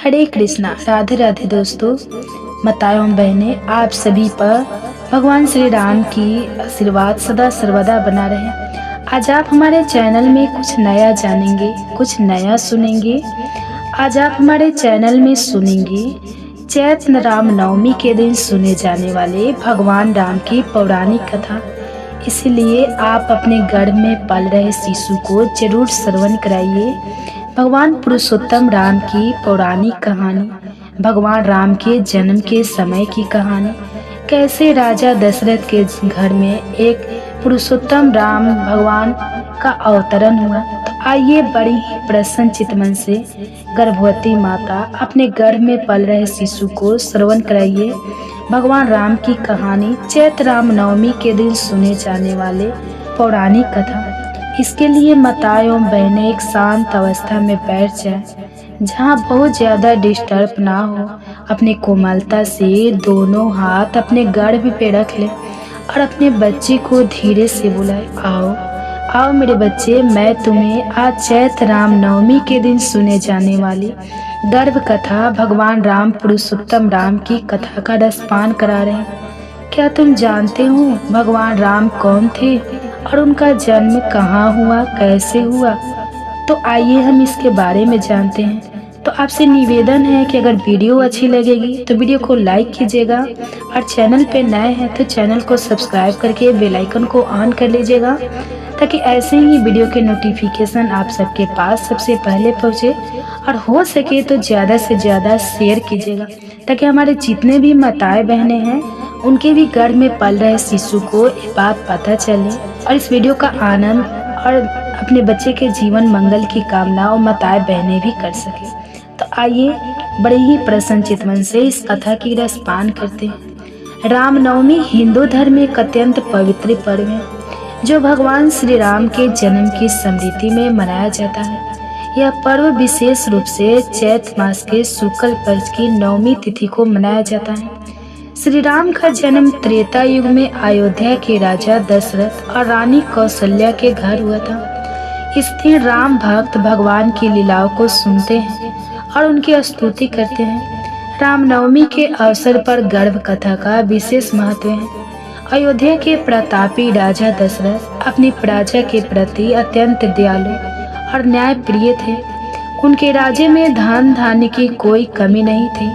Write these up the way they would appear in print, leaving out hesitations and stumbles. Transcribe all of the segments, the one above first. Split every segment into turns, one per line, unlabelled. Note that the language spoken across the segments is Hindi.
हरे कृष्णा, राधे राधे दोस्तों, माताओं बहनें, आप सभी पर भगवान श्री राम की आशीर्वाद सदा सर्वदा बना रहे। आज आप हमारे चैनल में कुछ नया जानेंगे, कुछ नया सुनेंगे। आज आप हमारे चैनल में सुनेंगे चैत्र राम नवमी के दिन सुने जाने वाले भगवान राम की पौराणिक कथा। इसलिए आप अपने गर्भ में पल रहे शिशु को जरूर श्रवण कराइए। भगवान पुरुषोत्तम राम की पौराणिक कहानी, भगवान राम के जन्म के समय की कहानी, कैसे राजा दशरथ के घर में एक पुरुषोत्तम राम भगवान का अवतरण हुआ। तो आइए बड़ी ही प्रसन्न चित्त मन से गर्भवती माता अपने गर्भ में पल रहे शिशु को श्रवण कराइए भगवान राम की कहानी, चैत्र राम नवमी के दिन सुने जाने वाले पौराणिक कथा। इसके लिए माताओं बहनें एक शांत अवस्था में बैठ जाएं, जहां बहुत ज्यादा डिस्टर्ब ना हो। अपने कोमलता से दोनों हाथ अपने गर्भ पे रख लें और अपने बच्चे को धीरे से बुलाएं, आओ आओ मेरे बच्चे, मैं तुम्हें आज चैत्र राम नवमी के दिन सुने जाने वाली गर्भ कथा भगवान राम पुरुषोत्तम राम की कथा का रसपान करा रहे हैं। क्या तुम जानते हो भगवान राम कौन थे और उनका जन्म कहाँ हुआ, कैसे हुआ? तो आइए हम इसके बारे में जानते हैं। तो आपसे निवेदन है कि अगर वीडियो अच्छी लगेगी तो वीडियो को लाइक कीजिएगा और चैनल पे नए हैं तो चैनल को सब्सक्राइब करके बेल आइकन को ऑन कर लीजिएगा, ताकि ऐसे ही वीडियो के नोटिफिकेशन आप सबके पास सबसे पहले पहुंचे। और हो सके तो ज़्यादा से ज़्यादा शेयर कीजिएगा, ताकि हमारे जितने भी माताएं बहनें हैं उनके भी गर्भ में पल रहे शिशु को ये बात पता चले और इस वीडियो का आनंद और अपने बच्चे के जीवन मंगल की कामना और माताएं बहनें भी कर सके। तो आइए बड़े ही प्रसन्न चित्त मन से इस कथा की रसपान करते हैं। रामनवमी हिंदू धर्म में एक अत्यंत पवित्र पर्व है, जो भगवान श्री राम के जन्म की स्मृति में मनाया जाता है। यह पर्व विशेष रूप से चैत्र मास के शुक्ल पक्ष की नवमी तिथि को मनाया जाता है। श्री राम का जन्म त्रेता युग में अयोध्या के राजा दशरथ और रानी कौशल्या के घर हुआ था। इसलिए राम भक्त भगवान की लीलाओं को सुनते हैं और उनकी स्तुति करते हैं। रामनवमी के अवसर पर गर्भ कथा का विशेष महत्व है। अयोध्या के प्रतापी राजा दशरथ अपनी प्रजा के प्रति अत्यंत दयालु और न्याय प्रिय थे। उनके राज्य में धन धान्य की कोई कमी नहीं थी,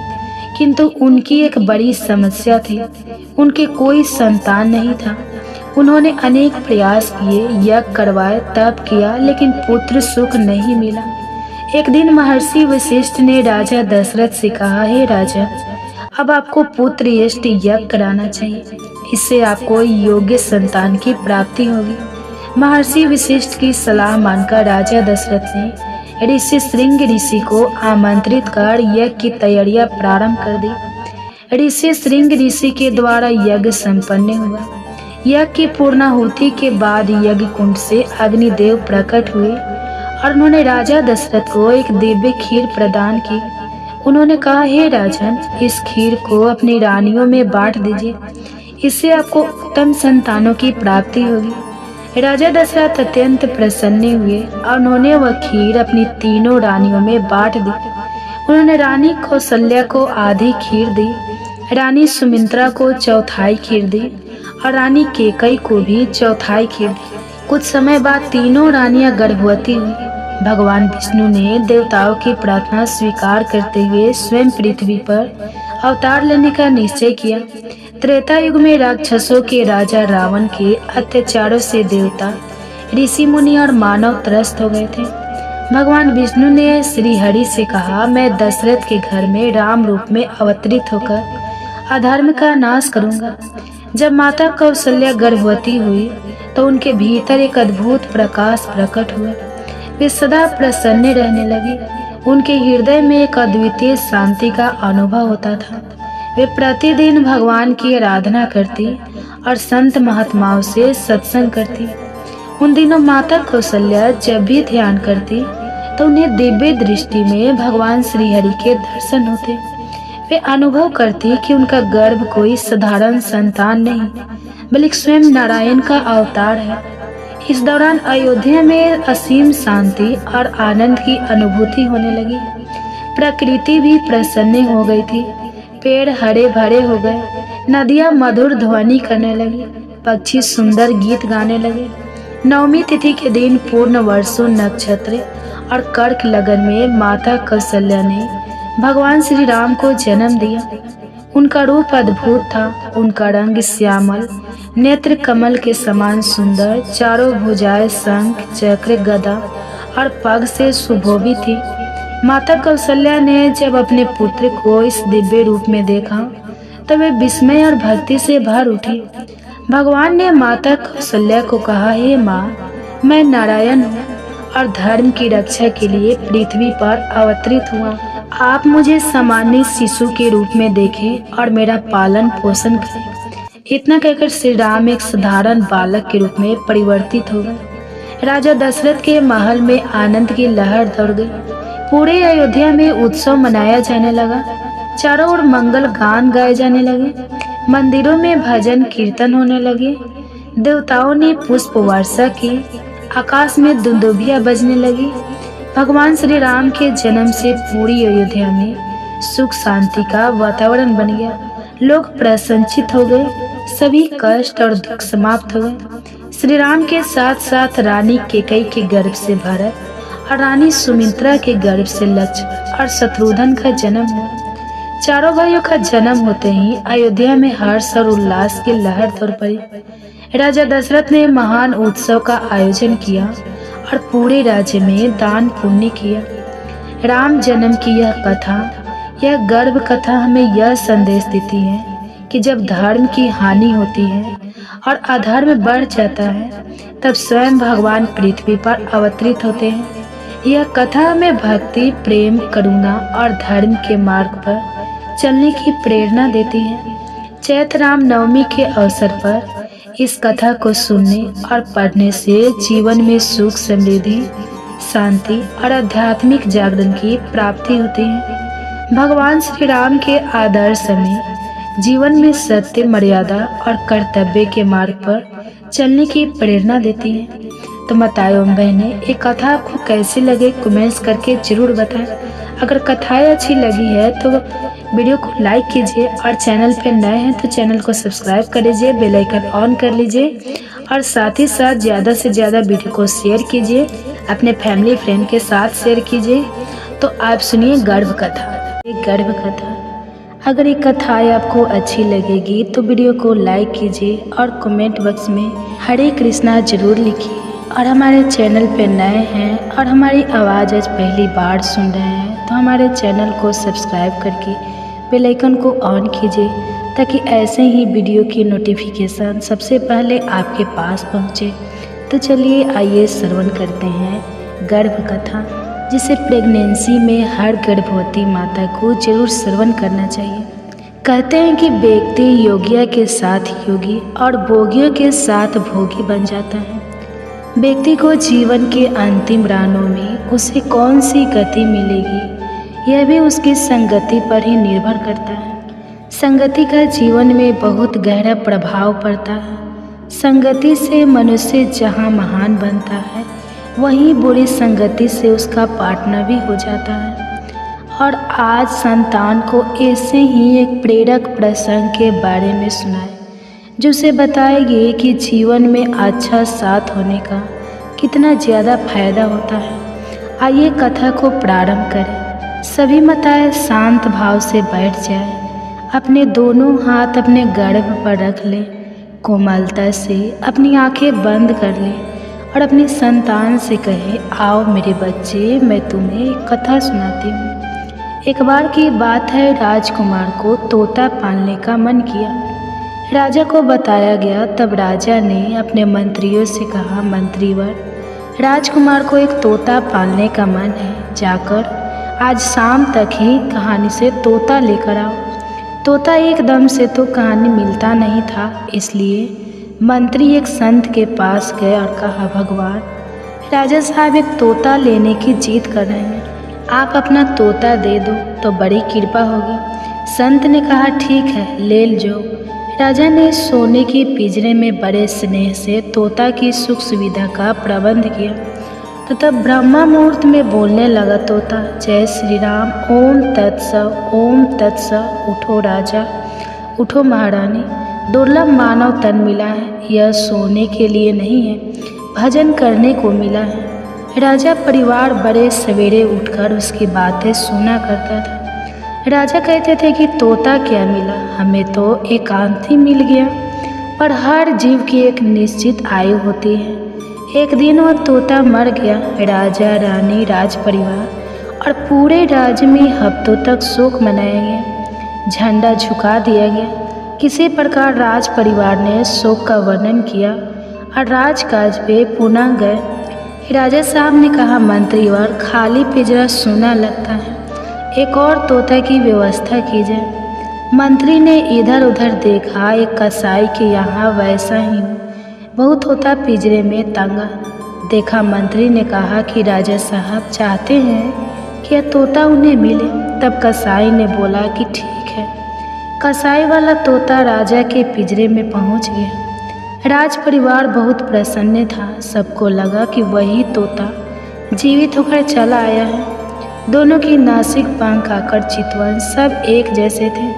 किंतु उनकी एक बड़ी समस्या थी, उनके कोई संतान नहीं था। उन्होंने अनेक प्रयास किए, यज्ञ करवाए, तप किया, लेकिन पुत्र सुख नहीं मिला। एक दिन महर्षि वशिष्ठ ने राजा दशरथ से कहा, हे राजा, अब आपको पुत्र यष्ट यज्ञ कराना चाहिए, इससे आपको योग्य संतान की प्राप्ति होगी। महर्षि वशिष्ठ की सलाह मानकर राजा दशरथ ने ऋषि श्रृंग ऋषि को आमंत्रित कर यज्ञ की तैयारियां प्रारंभ कर दी। ऋषि श्रृंग ऋषि के द्वारा यज्ञ संपन्न हुआ। यज्ञ की पूर्णाहुति के बाद यज्ञ कुंड से अग्निदेव प्रकट हुए और उन्होंने राजा दशरथ को एक दिव्य खीर प्रदान की। उन्होंने कहा, हे राजन, इस खीर को अपनी रानियों में बांट दीजिए, इससे आपको उत्तम संतानों की प्राप्ति होगी। राजा दशरथ अत्यंत प्रसन्न हुए और उन्होंने वह खीर अपनी तीनों रानियों में बांट दी। उन्होंने रानी कौशल्या को आधी खीर दी, रानी सुमित्रा को चौथाई खीर दी और रानी केकई को भी चौथाई खीर दी। कुछ समय बाद तीनों रानियां गर्भवती हुई। भगवान विष्णु ने देवताओं की प्रार्थना स्वीकार करते हुए स्वयं पृथ्वी पर अवतार लेने का निश्चय किया। त्रेता युग में राक्षसों के राजा रावण के अत्याचारों से देवता, ऋषि मुनि और मानव त्रस्त हो गए थे। भगवान विष्णु ने श्री हरि से कहा, मैं दशरथ के घर में राम रूप में अवतरित होकर अधर्म का नाश करूंगा। जब माता कौशल्या गर्भवती हुई तो उनके भीतर एक अद्भुत प्रकाश प्रकट हुआ। वे सदा प्रसन्न रहने लगी। उनके हृदय में एक अद्वितीय शांति का अनुभव होता था। वे प्रतिदिन भगवान की आराधना करती और संत महात्माओं से सत्संग करती। उन दिनों माता कौशल्या जब भी ध्यान करती तो उन्हें दिव्य दृष्टि में भगवान श्री हरि के दर्शन होते। वे अनुभव करती कि उनका गर्भ कोई साधारण संतान नहीं, बल्कि स्वयं नारायण का अवतार है। इस दौरान अयोध्या में असीम शांति और आनंद की अनुभूति होने लगी। प्रकृति भी प्रसन्न हो गई थी। पेड़ हरे भरे हो गए, नदियां मधुर ध्वनि करने लगी, पक्षी सुंदर गीत गाने लगे। नवमी तिथि के दिन पूर्ण वर्षों नक्षत्र और कर्क लगन में माता कौशल्या ने भगवान श्री राम को जन्म दिया। उनका रूप अद्भुत था। उनका रंग श्यामल, नेत्र कमल के समान सुंदर, चारों भुजाएं शंख चक्र गदा और पग से सुशोभित थी। माता कौशल्या ने जब अपने पुत्र को इस दिव्य रूप में देखा तब वे विस्मय और भक्ति से भर उठी। भगवान ने माता कौशल्या को कहा, हे माँ, मैं नारायण हूँ और धर्म की रक्षा के लिए पृथ्वी पर अवतरित हुआ। आप मुझे सामान्य शिशु के रूप में देखें और मेरा पालन पोषण करें। इतना कहकर श्री राम एक साधारण बालक के रूप में परिवर्तित हो गए। राजा दशरथ के महल में आनंद की लहर दौड़ गई। पूरे अयोध्या में उत्सव मनाया जाने लगा। चारों ओर मंगल गान गाए जाने लगे। मंदिरों में भजन कीर्तन होने लगे। देवताओं ने पुष्प वर्षा की। आकाश में दुंदुभियां बजने लगी। भगवान श्री राम के जन्म से पूरी अयोध्या में सुख शांति का वातावरण बन गया। लोग प्रसन्नचित हो गए। सभी कष्ट और दुख समाप्त हो गए। श्री राम के साथ साथ रानी कैकेयी के गर्भ से भरत और रानी सुमित्रा के गर्भ से लक्ष्मण और शत्रुघ्न का जन्म हुआ। चारों भाइयों का जन्म होते ही अयोध्या में हर्ष और उल्लास की लहर दौड़ पड़ी। राजा दशरथ ने महान उत्सव का आयोजन किया और पूरे राज्य में दान पुण्य किया। राम जन्म की यह कथा, यह गर्भ कथा हमें यह संदेश देती है कि जब धर्म की हानि होती है और अधर्म बढ़ जाता है तब स्वयं भगवान पृथ्वी पर अवतरित होते हैं। यह कथा हमें भक्ति, प्रेम, करुणा और धर्म के मार्ग पर चलने की प्रेरणा देती है। चैत्र राम नवमी के अवसर पर इस कथा को सुनने और पढ़ने से जीवन में सुख, समृद्धि, शांति और आध्यात्मिक जागरण की प्राप्ति होती है। भगवान श्री राम के आदर्श हमें जीवन में सत्य, मर्यादा और कर्तव्य के मार्ग पर चलने की प्रेरणा देती है। तो माताओं बहनें, ये कथा आपको कैसी लगे कमेंट्स करके जरूर बताएं। अगर कथाएं अच्छी लगी है तो वीडियो को लाइक कीजिए और चैनल पे नए हैं तो चैनल को सब्सक्राइब कर लीजिए, बेल आइकन ऑन कर लीजिए और साथ ही साथ ज़्यादा से ज़्यादा वीडियो को शेयर कीजिए, अपने फैमिली फ्रेंड के साथ शेयर कीजिए। तो आप सुनिए गर्भ कथा। एक गर्भ कथा। अगर ये कथाएं आपको अच्छी लगेगी तो वीडियो को लाइक कीजिए और कमेंट बॉक्स में हरे कृष्णा जरूर लिखिए। और हमारे चैनल पे नए हैं और हमारी आवाज़ आज पहली बार सुन रहे हैं तो हमारे चैनल को सब्सक्राइब करके बेल आइकन को ऑन कीजिए ताकि ऐसे ही वीडियो की नोटिफिकेशन सबसे पहले आपके पास पहुंचे। तो चलिए आइए श्रवण करते हैं गर्भ कथा, जिसे प्रेगनेंसी में हर गर्भवती माता को जरूर श्रवण करना चाहिए। कहते हैं कि व्यक्ति योगिया के साथ योगी और भोगियों के साथ भोगी बन जाता है। व्यक्ति को जीवन के अंतिम राहों में उसे कौन सी गति मिलेगी, यह भी उसकी संगति पर ही निर्भर करता है। संगति का जीवन में बहुत गहरा प्रभाव पड़ता है। संगति से मनुष्य जहाँ महान बनता है, वहीं बुरी संगति से उसका पार्टनर भी हो जाता है। और आज संतान को ऐसे ही एक प्रेरक प्रसंग के बारे में सुनाए जो उसे बताएगी कि जीवन में अच्छा साथ होने का कितना ज़्यादा फायदा होता है। आइए कथा को प्रारंभ करें। सभी माताएं शांत भाव से बैठ जाए, अपने दोनों हाथ अपने गर्भ पर रख लें, कोमलता से अपनी आंखें बंद कर लें और अपनी संतान से कहे, आओ मेरे बच्चे, मैं तुम्हें एक कथा सुनाती हूँ। एक बार की बात है, राजकुमार को तोता पालने का मन किया। राजा को बताया गया। तब राजा ने अपने मंत्रियों से कहा, मंत्रीवर, राजकुमार को एक तोता पालने का मन है, जाकर आज शाम तक ही कहानी से तोता लेकर आओ। तोता एकदम से तो कहानी मिलता नहीं था, इसलिए मंत्री एक संत के पास गए और कहा, भगवान, राजा साहब एक तोता लेने की जिद कर रहे हैं, आप अपना तोता दे दो तो बड़ी कृपा होगी। संत ने कहा, ठीक है, ले लो। राजा ने सोने के पिंजरे में बड़े स्नेह से तोता की सुख सुविधा का प्रबंध किया। तो तब ब्रह्मा मुहूर्त में बोलने लगा तोता, जय श्री राम, ओम तत्सव, ओम तत्सव। उठो राजा, उठो महारानी, दुर्लभ मानव तन मिला है, यह सोने के लिए नहीं है, भजन करने को मिला है। राजा परिवार बड़े सवेरे उठकर उसकी बातें सुना करता था। राजा कहते थे कि तोता क्या मिला, हमें तो एकांत ही मिल गया। पर हर जीव की एक निश्चित आयु होती है। एक दिन वह तोता मर गया। राजा, रानी, राज परिवार और पूरे राज्य में हफ्तों तक शोक मनाया गया, झंडा झुका दिया गया। किसी प्रकार राज परिवार ने शोक का वर्णन किया और राजकाज पे पुनः गए। राजा साहब ने कहा, मंत्रीवर, खाली पिंजरा सूना लगता है, एक और तोता की व्यवस्था की जाए। मंत्री ने इधर उधर देखा, एक कसाई के यहाँ वैसा ही बहुत तोता पिंजरे में तंगा देखा। मंत्री ने कहा कि राजा साहब चाहते हैं कि यह तोता उन्हें मिले। तब कसाई ने बोला कि ठीक है। कसाई वाला तोता राजा के पिंजरे में पहुँच गया। राज परिवार बहुत प्रसन्न था। सबको लगा कि वही तोता जीवित होकर चला आया है। दोनों की नासिक, पंख, आकर, चितवन सब एक जैसे थे।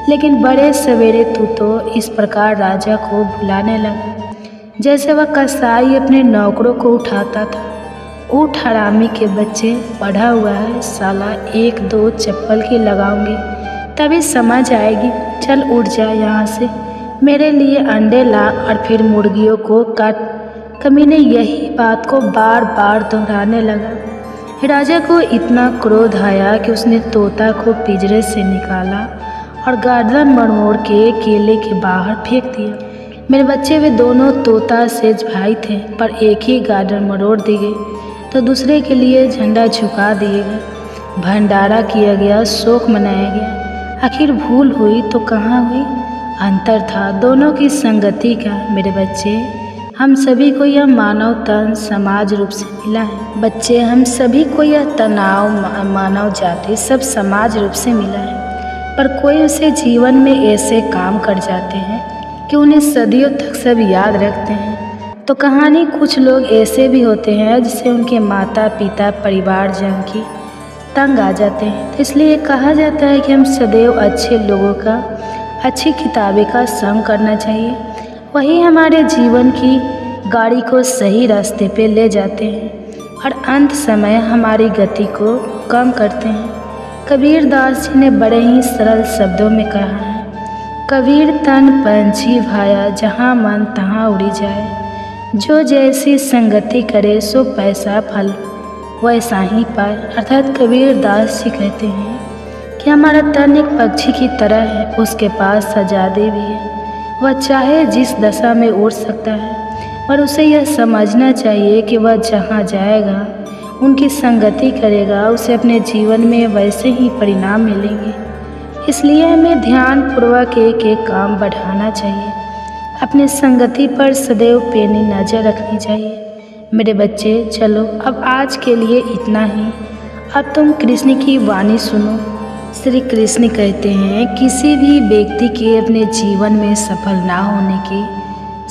लेकिन बड़े सवेरे तू तो इस प्रकार राजा को बुलाने लगा जैसे वह कसाई अपने नौकरों को उठाता था। उठ हरामी के बच्चे, पढ़ा हुआ है साला, एक दो चप्पल की लगाऊंगी तभी समझ आएगी। चल उठ जा यहाँ से, मेरे लिए अंडे ला और फिर मुर्गियों को काट। कमीने यही बात को बार बार दोहराने लगा। राजा को इतना क्रोध आया कि उसने तोता को पिंजरे से निकाला और गर्दन मरोड़ के केले के बाहर फेंक दिया। मेरे बच्चे वे दोनों तोता सेज भाई थे, पर एक ही गर्दन मरोड़ दी गई तो दूसरे के लिए झंडा झुका दिए गए। भंडारा किया गया, शोक मनाया गया। आखिर भूल हुई तो कहाँ हुई? अंतर था दोनों की संगति का। मेरे बच्चे, हम सभी को यह मानव तन समाज रूप से मिला है। बच्चे, हम सभी को यह तनाव मानव जाति सब समाज रूप से मिला है। पर कोई उसे जीवन में ऐसे काम कर जाते हैं कि उन्हें सदियों तक सब याद रखते हैं। तो कहानी कुछ लोग ऐसे भी होते हैं जिससे उनके माता पिता परिवारजन की तंग आ जाते हैं। तो इसलिए कहा जाता है कि हम सदैव अच्छे लोगों का, अच्छी किताबें का संग करना चाहिए। वही हमारे जीवन की गाड़ी को सही रास्ते पे ले जाते हैं और अंत समय हमारी गति को कम करते हैं। कबीर दास जी ने बड़े ही सरल शब्दों में कहा है, कबीर तन पंछी भाया, जहाँ मन तहाँ उड़ी जाए। जो जैसी संगति करे सो पैसा फल वैसा ही पाए। अर्थात कबीर दास जी कहते हैं कि हमारा तन एक पक्षी की तरह है, उसके पास आज़ादी भी है। वह चाहे जिस दशा में उड़ सकता है, पर उसे यह समझना चाहिए कि वह जहाँ जाएगा, उनकी संगति करेगा, उसे अपने जीवन में वैसे ही परिणाम मिलेंगे। इसलिए हमें ध्यानपूर्वक एक एक काम बढ़ाना चाहिए। अपनी संगति पर सदैव पैनी नज़र रखनी चाहिए। मेरे बच्चे, चलो अब आज के लिए इतना ही। अब तुम कृष्ण की वाणी सुनो। श्री कृष्ण कहते हैं, किसी भी व्यक्ति के अपने जीवन में सफल ना होने के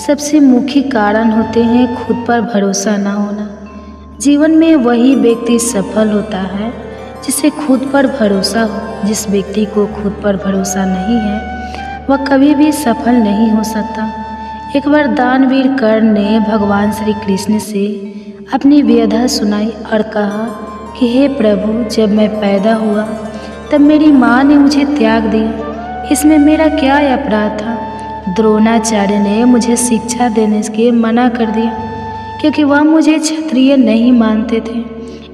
सबसे मुख्य कारण होते हैं खुद पर भरोसा ना होना। जीवन में वही व्यक्ति सफल होता है जिसे खुद पर भरोसा हो। जिस व्यक्ति को खुद पर भरोसा नहीं है वह कभी भी सफल नहीं हो सकता। एक बार दानवीर कर्ण ने भगवान श्री कृष्ण से अपनी व्यथा सुनाई और कहा कि हे प्रभु, जब मैं पैदा हुआ तब मेरी माँ ने मुझे त्याग दिया, इसमें मेरा क्या अपराध था? द्रोणाचार्य ने मुझे शिक्षा देने के मना कर दिया क्योंकि वह मुझे क्षत्रिय नहीं मानते थे,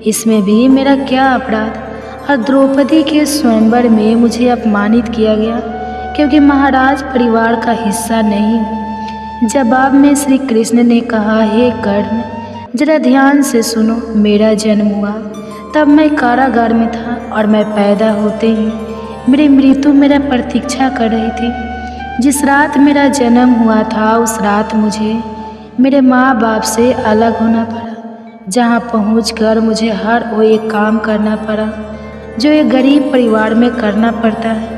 इसमें भी मेरा क्या अपराध? और द्रौपदी के स्वयंवर में मुझे अपमानित किया गया क्योंकि महाराज परिवार का हिस्सा नहीं हूँ। जवाब में श्री कृष्ण ने कहा, हे कर्ण, जरा ध्यान से सुनो। मेरा जन्म हुआ तब मैं कारागार में था और मैं पैदा होते ही मेरी मृत्यु मेरा प्रतीक्षा कर रही थी। जिस रात मेरा जन्म हुआ था उस रात मुझे मेरे माँ बाप से अलग होना पड़ा, जहाँ पहुँचकर मुझे हर वो एक काम करना पड़ा जो एक गरीब परिवार में करना पड़ता है।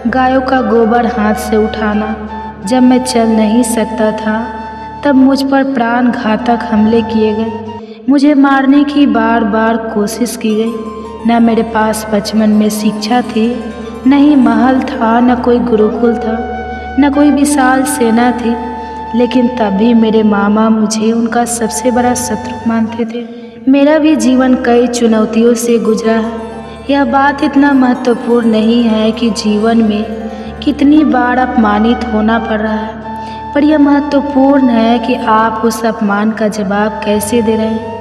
गायों का गोबर हाथ से उठाना, जब मैं चल नहीं सकता था तब मुझ पर प्राण घातक हमले किए गए। मुझे मारने की बार बार कोशिश की गई। न मेरे पास बचपन में शिक्षा थी, न ही महल था, न कोई गुरुकुल था, न कोई विशाल सेना थी, लेकिन तब भी मेरे मामा मुझे उनका सबसे बड़ा शत्रु मानते थे। मेरा भी जीवन कई चुनौतियों से गुजरा है। यह बात इतना महत्वपूर्ण नहीं है कि जीवन में कितनी बार अपमानित होना पड़ रहा है, पर यह महत्वपूर्ण है कि आप उस अपमान का जवाब कैसे दे रहे हैं।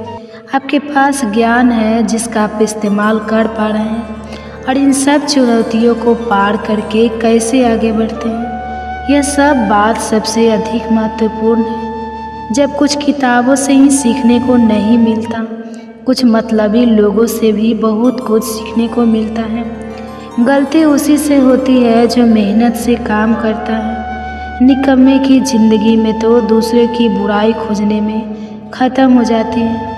आपके पास ज्ञान है जिसका आप इस्तेमाल कर पा रहे हैं, और इन सब चुनौतियों को पार करके कैसे आगे बढ़ते हैं, यह सब बात सबसे अधिक महत्वपूर्ण है। जब कुछ किताबों से ही सीखने को नहीं मिलता, कुछ मतलबी लोगों से भी बहुत कुछ सीखने को मिलता है। गलती उसी से होती है जो मेहनत से काम करता है। निकम्मे की ज़िंदगी में तो दूसरे की बुराई खोजने में ख़त्म हो जाती है।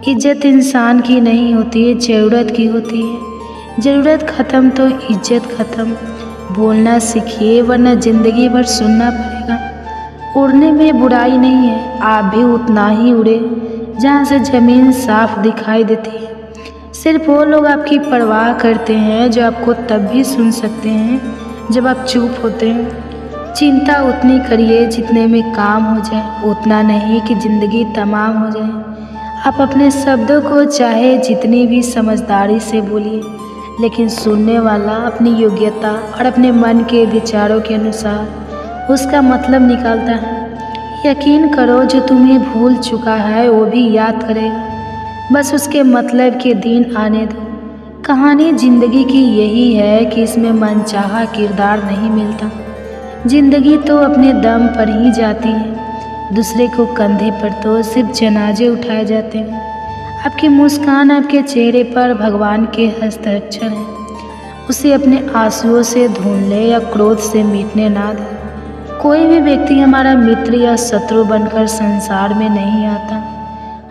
इज्जत इंसान की नहीं होती है, ज़रूरत की होती है। ज़रूरत ख़त्म तो इज्जत ख़त्म। बोलना सीखिए वरना ज़िंदगी भर सुनना पड़ेगा। उड़ने में बुराई नहीं है, आप भी उतना ही उड़े जहाँ से ज़मीन साफ दिखाई देती है। सिर्फ वो लोग आपकी परवाह करते हैं जो आपको तब भी सुन सकते हैं जब आप चुप होते हैं। चिंता उतनी करिए जितने में काम हो जाए, उतना नहीं कि ज़िंदगी तमाम हो जाए। आप अपने शब्दों को चाहे जितनी भी समझदारी से बोलिए, लेकिन सुनने वाला अपनी योग्यता और अपने मन के विचारों के अनुसार उसका मतलब निकालता है। यकीन करो, जो तुम्हें भूल चुका है वो भी याद करेगा, बस उसके मतलब के दिन आने दो। कहानी ज़िंदगी की यही है कि इसमें मनचाहा किरदार नहीं मिलता। ज़िंदगी तो अपने दम पर ही जाती है, दूसरे को कंधे पर तो सिर्फ जनाजे उठाए जाते हैं। आपकी मुस्कान आपके चेहरे पर भगवान के हस्ताक्षर हैं। उसे अपने आंसुओं से ढूंढ ले या क्रोध से मिटने ना दे। कोई भी व्यक्ति हमारा मित्र या शत्रु बनकर संसार में नहीं आता।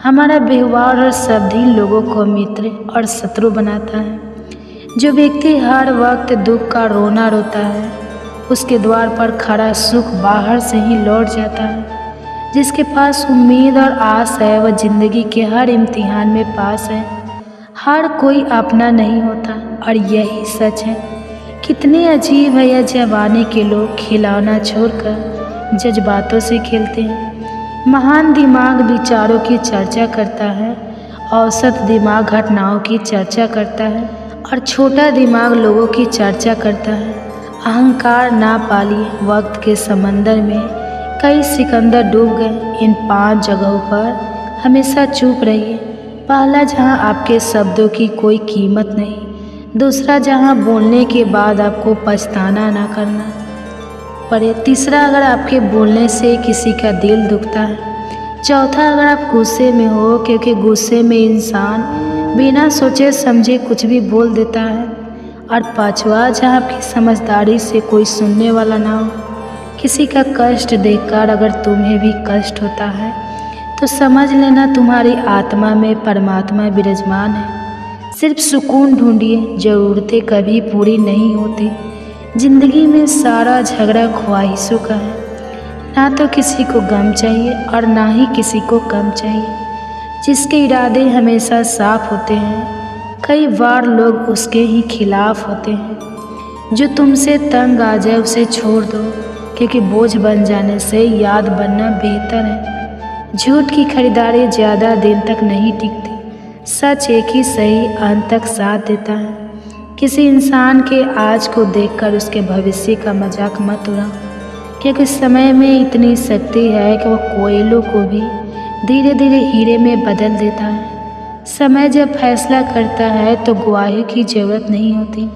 हमारा व्यवहार और शब्द ही लोगों को मित्र और शत्रु बनाता है। जो व्यक्ति हर वक्त दुख का रोना रोता है, उसके द्वार पर खड़ा सुख बाहर से ही लौट जाता है। जिसके पास उम्मीद और आस है वह जिंदगी के हर इम्तिहान में पास है। हर कोई अपना नहीं होता, और यही सच है। कितने अजीब है यह जमाने के लोग खिलौना छोड़कर जज्बातों से खेलते हैं। महान दिमाग विचारों की चर्चा करता है, औसत दिमाग घटनाओं की चर्चा करता है, और छोटा दिमाग लोगों की चर्चा करता है। अहंकार ना पालिए, वक्त के समंदर में कई सिकंदर डूब गए। इन 5 जगहों पर हमेशा चुप रहिए। पहला, जहां आपके शब्दों की कोई कीमत नहीं। दूसरा, जहां बोलने के बाद आपको पछताना ना करना पड़े। तीसरा, अगर आपके बोलने से किसी का दिल दुखता है। चौथा, अगर आप गुस्से में हो, क्योंकि गुस्से में इंसान बिना सोचे समझे कुछ भी बोल देता है। और पांचवा, जहां आपकी समझदारी से कोई सुनने वाला ना हो। किसी का कष्ट देखकर अगर तुम्हें भी कष्ट होता है तो समझ लेना तुम्हारी आत्मा में परमात्मा विराजमान है। सिर्फ सुकून ढूंढिए, ज़रूरतें कभी पूरी नहीं होती। ज़िंदगी में सारा झगड़ा ख्वाहिशों का है। ना तो किसी को गम चाहिए और ना ही किसी को कम चाहिए। जिसके इरादे हमेशा साफ होते हैं, कई बार लोग उसके ही खिलाफ होते हैं। जो तुमसे तंग आ जाए उसे छोड़ दो, क्योंकि बोझ बन जाने से याद बनना बेहतर है। झूठ की खरीदारी ज़्यादा दिन तक नहीं टिकती। सच एक ही सही अंत तक साथ देता है। किसी इंसान के आज को देखकर उसके भविष्य का मजाक मत उड़ाओ, क्योंकि समय में इतनी शक्ति है कि वह कोयलों को भी धीरे धीरे हीरे में बदल देता है। समय जब फैसला करता है तो गवाही की ज़रूरत नहीं होती।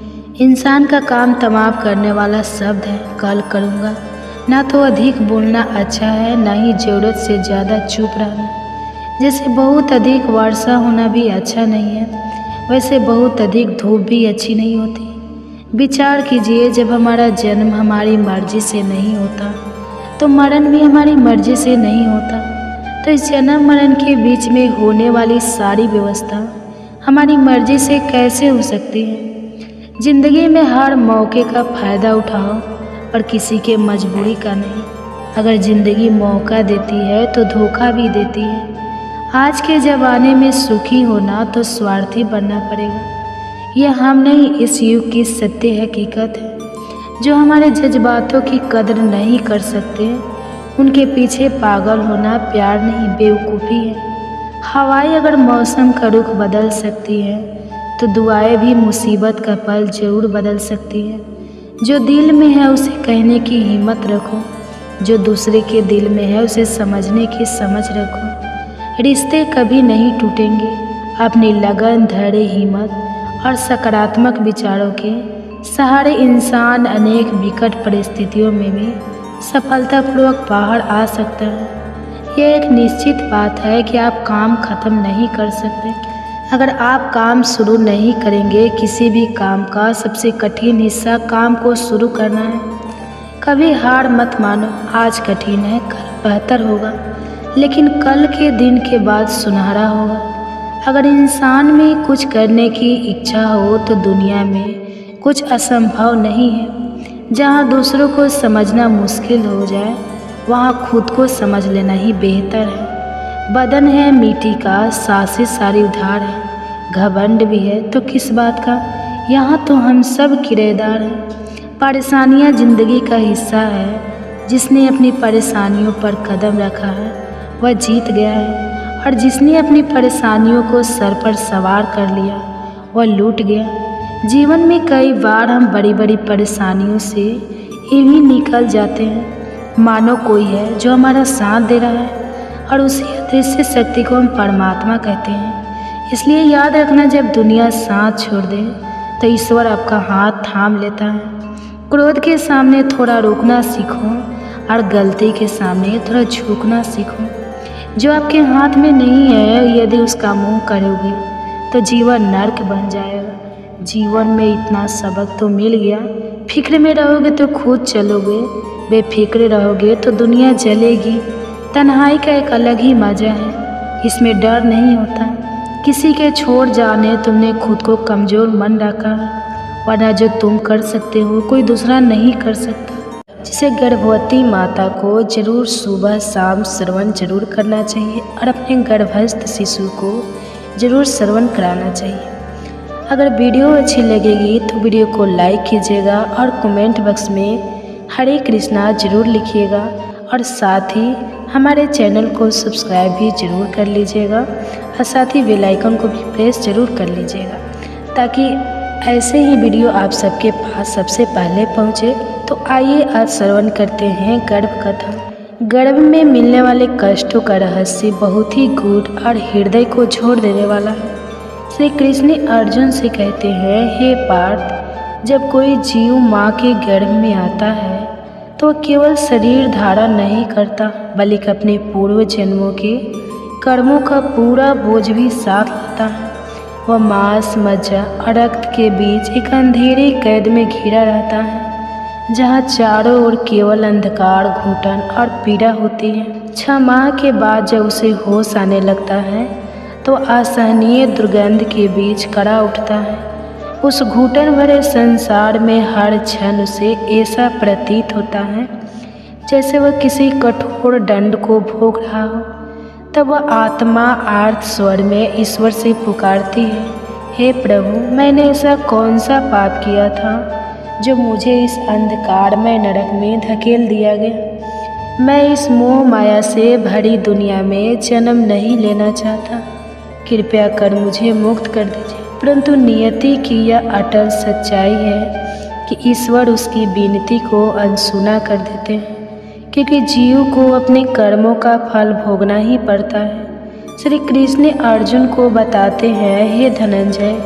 इंसान का काम तमाम करने वाला शब्द है, कल करूँगा। ना तो अधिक बोलना अच्छा है, ना ही ज़रूरत से ज़्यादा चुप रहना। जैसे बहुत अधिक वर्षा होना भी अच्छा नहीं है, वैसे बहुत अधिक धूप भी अच्छी नहीं होती। विचार कीजिए, जब हमारा जन्म हमारी मर्जी से नहीं होता तो मरण भी हमारी मर्जी से नहीं होता। तो इस जन्म मरण के बीच में होने वाली सारी व्यवस्था हमारी मर्जी से कैसे हो सकती है। ज़िंदगी में हर मौके का फ़ायदा उठाओ, और किसी के मजबूरी का नहीं। अगर ज़िंदगी मौका देती है तो धोखा भी देती है। आज के ज़माने में सुखी होना तो स्वार्थी बनना पड़ेगा। यह हम नहीं, इस युग की सत्य हकीकत है। जो हमारे जज्बातों की कदर नहीं कर सकते, उनके पीछे पागल होना प्यार नहीं, बेवकूफ़ी है। हवाएं अगर मौसम का रुख बदल सकती है तो दुआएं भी मुसीबत का पल जरूर बदल सकती है। जो दिल में है उसे कहने की हिम्मत रखो, जो दूसरे के दिल में है उसे समझने की समझ रखो। रिश्ते कभी नहीं टूटेंगे। अपनी लगन, धैर्य, हिम्मत और सकारात्मक विचारों के सहारे इंसान अनेक विकट परिस्थितियों में भी सफलतापूर्वक बाहर आ सकता है। यह एक निश्चित बात है कि आप काम खत्म नहीं कर सकते। अगर आप काम शुरू नहीं करेंगे, किसी भी काम का सबसे कठिन हिस्सा काम को शुरू करना है। कभी हार मत मानो। आज कठिन है, कल बेहतर होगा, लेकिन कल के दिन के बाद सुनहरा होगा। अगर इंसान में कुछ करने की इच्छा हो तो दुनिया में कुछ असंभव नहीं है। जहाँ दूसरों को समझना मुश्किल हो जाए, वहाँ खुद को समझ लेना ही बेहतर है। बदन है मिट्टी का, सांसें सारी उधार है। घमंड भी है तो किस बात का, यहाँ तो हम सब किराएदार हैं। परेशानियाँ जिंदगी का हिस्सा है। जिसने अपनी परेशानियों पर कदम रखा है वह जीत गया है, और जिसने अपनी परेशानियों को सर पर सवार कर लिया वह लूट गया। जीवन में कई बार हम बड़ी बड़ी परेशानियों से यूं ही निकल जाते हैं, मानो कोई है जो हमारा साथ दे रहा है, और उसी अदृश्य शक्ति को हम परमात्मा कहते हैं। इसलिए याद रखना, जब दुनिया साथ छोड़ दे तो ईश्वर आपका हाथ थाम लेता है। क्रोध के सामने थोड़ा रुकना सीखो और गलती के सामने थोड़ा झुकना सीखो। जो आपके हाथ में नहीं है, यदि उसका मुंह करोगे तो जीवन नर्क बन जाएगा। जीवन में इतना सबक तो मिल गया। फिक्र में रहोगे तो खुद चलोगे, बेफिक्र रहोगे तो दुनिया जलेगी। तन्हाई का एक अलग ही मज़ा है, इसमें डर नहीं होता। किसी के छोड़ जाने तुमने खुद को कमज़ोर मन रखा है, वरना जो तुम कर सकते हो कोई दूसरा नहीं कर सकता। जिसे गर्भवती माता को जरूर सुबह शाम श्रवण जरूर करना चाहिए, और अपने गर्भस्थ शिशु को जरूर श्रवण कराना चाहिए। अगर वीडियो अच्छी लगेगी तो वीडियो को लाइक कीजिएगा और कमेंट बॉक्स में हरे कृष्णा जरूर लिखिएगा, और साथ ही हमारे चैनल को सब्सक्राइब भी जरूर कर लीजिएगा, और साथ ही बेल आइकन को भी प्रेस जरूर कर लीजिएगा, ताकि ऐसे ही वीडियो आप सबके पास सबसे पहले पहुँचे। तो आइए आज श्रवण करते हैं गर्भ कथा। गर्भ में मिलने वाले कष्टों का रहस्य बहुत ही गूढ़ और हृदय को झोड़ देने वाला है। श्री कृष्ण अर्जुन से कहते हैं, हे पार्थ, जब कोई जीव माँ के गर्भ में आता है तो केवल शरीर धारण नहीं करता, बल्कि अपने पूर्व जन्मों के कर्मों का पूरा बोझ भी साथ लाता है। वह मांस, मज्जा और रक्त के बीच एक अंधेरे कैद में घिरा रहता है, जहाँ चारों ओर केवल अंधकार, घुटन और पीड़ा होती है। 6 माह के बाद जब उसे होश आने लगता है तो असहनीय दुर्गंध के बीच कड़ा उठता है। उस घुटन भरे संसार में हर क्षण उसे ऐसा प्रतीत होता है जैसे वह किसी कठोर दंड को भोग रहा हो। तब वह आत्मा आर्त स्वर में ईश्वर से पुकारती है, हे प्रभु, मैंने ऐसा कौन सा पाप किया था जो मुझे इस अंधकारमय नरक में धकेल दिया गया। मैं इस मोह माया से भरी दुनिया में जन्म नहीं लेना चाहता। कृपया कर मुझे मुक्त कर दीजिए। परंतु नियति की यह अटल सच्चाई है कि ईश्वर उसकी विनती को अनसुना कर देते हैं, क्योंकि जीव को अपने कर्मों का फल भोगना ही पड़ता है। श्री कृष्ण अर्जुन को बताते हैं, हे धनंजय,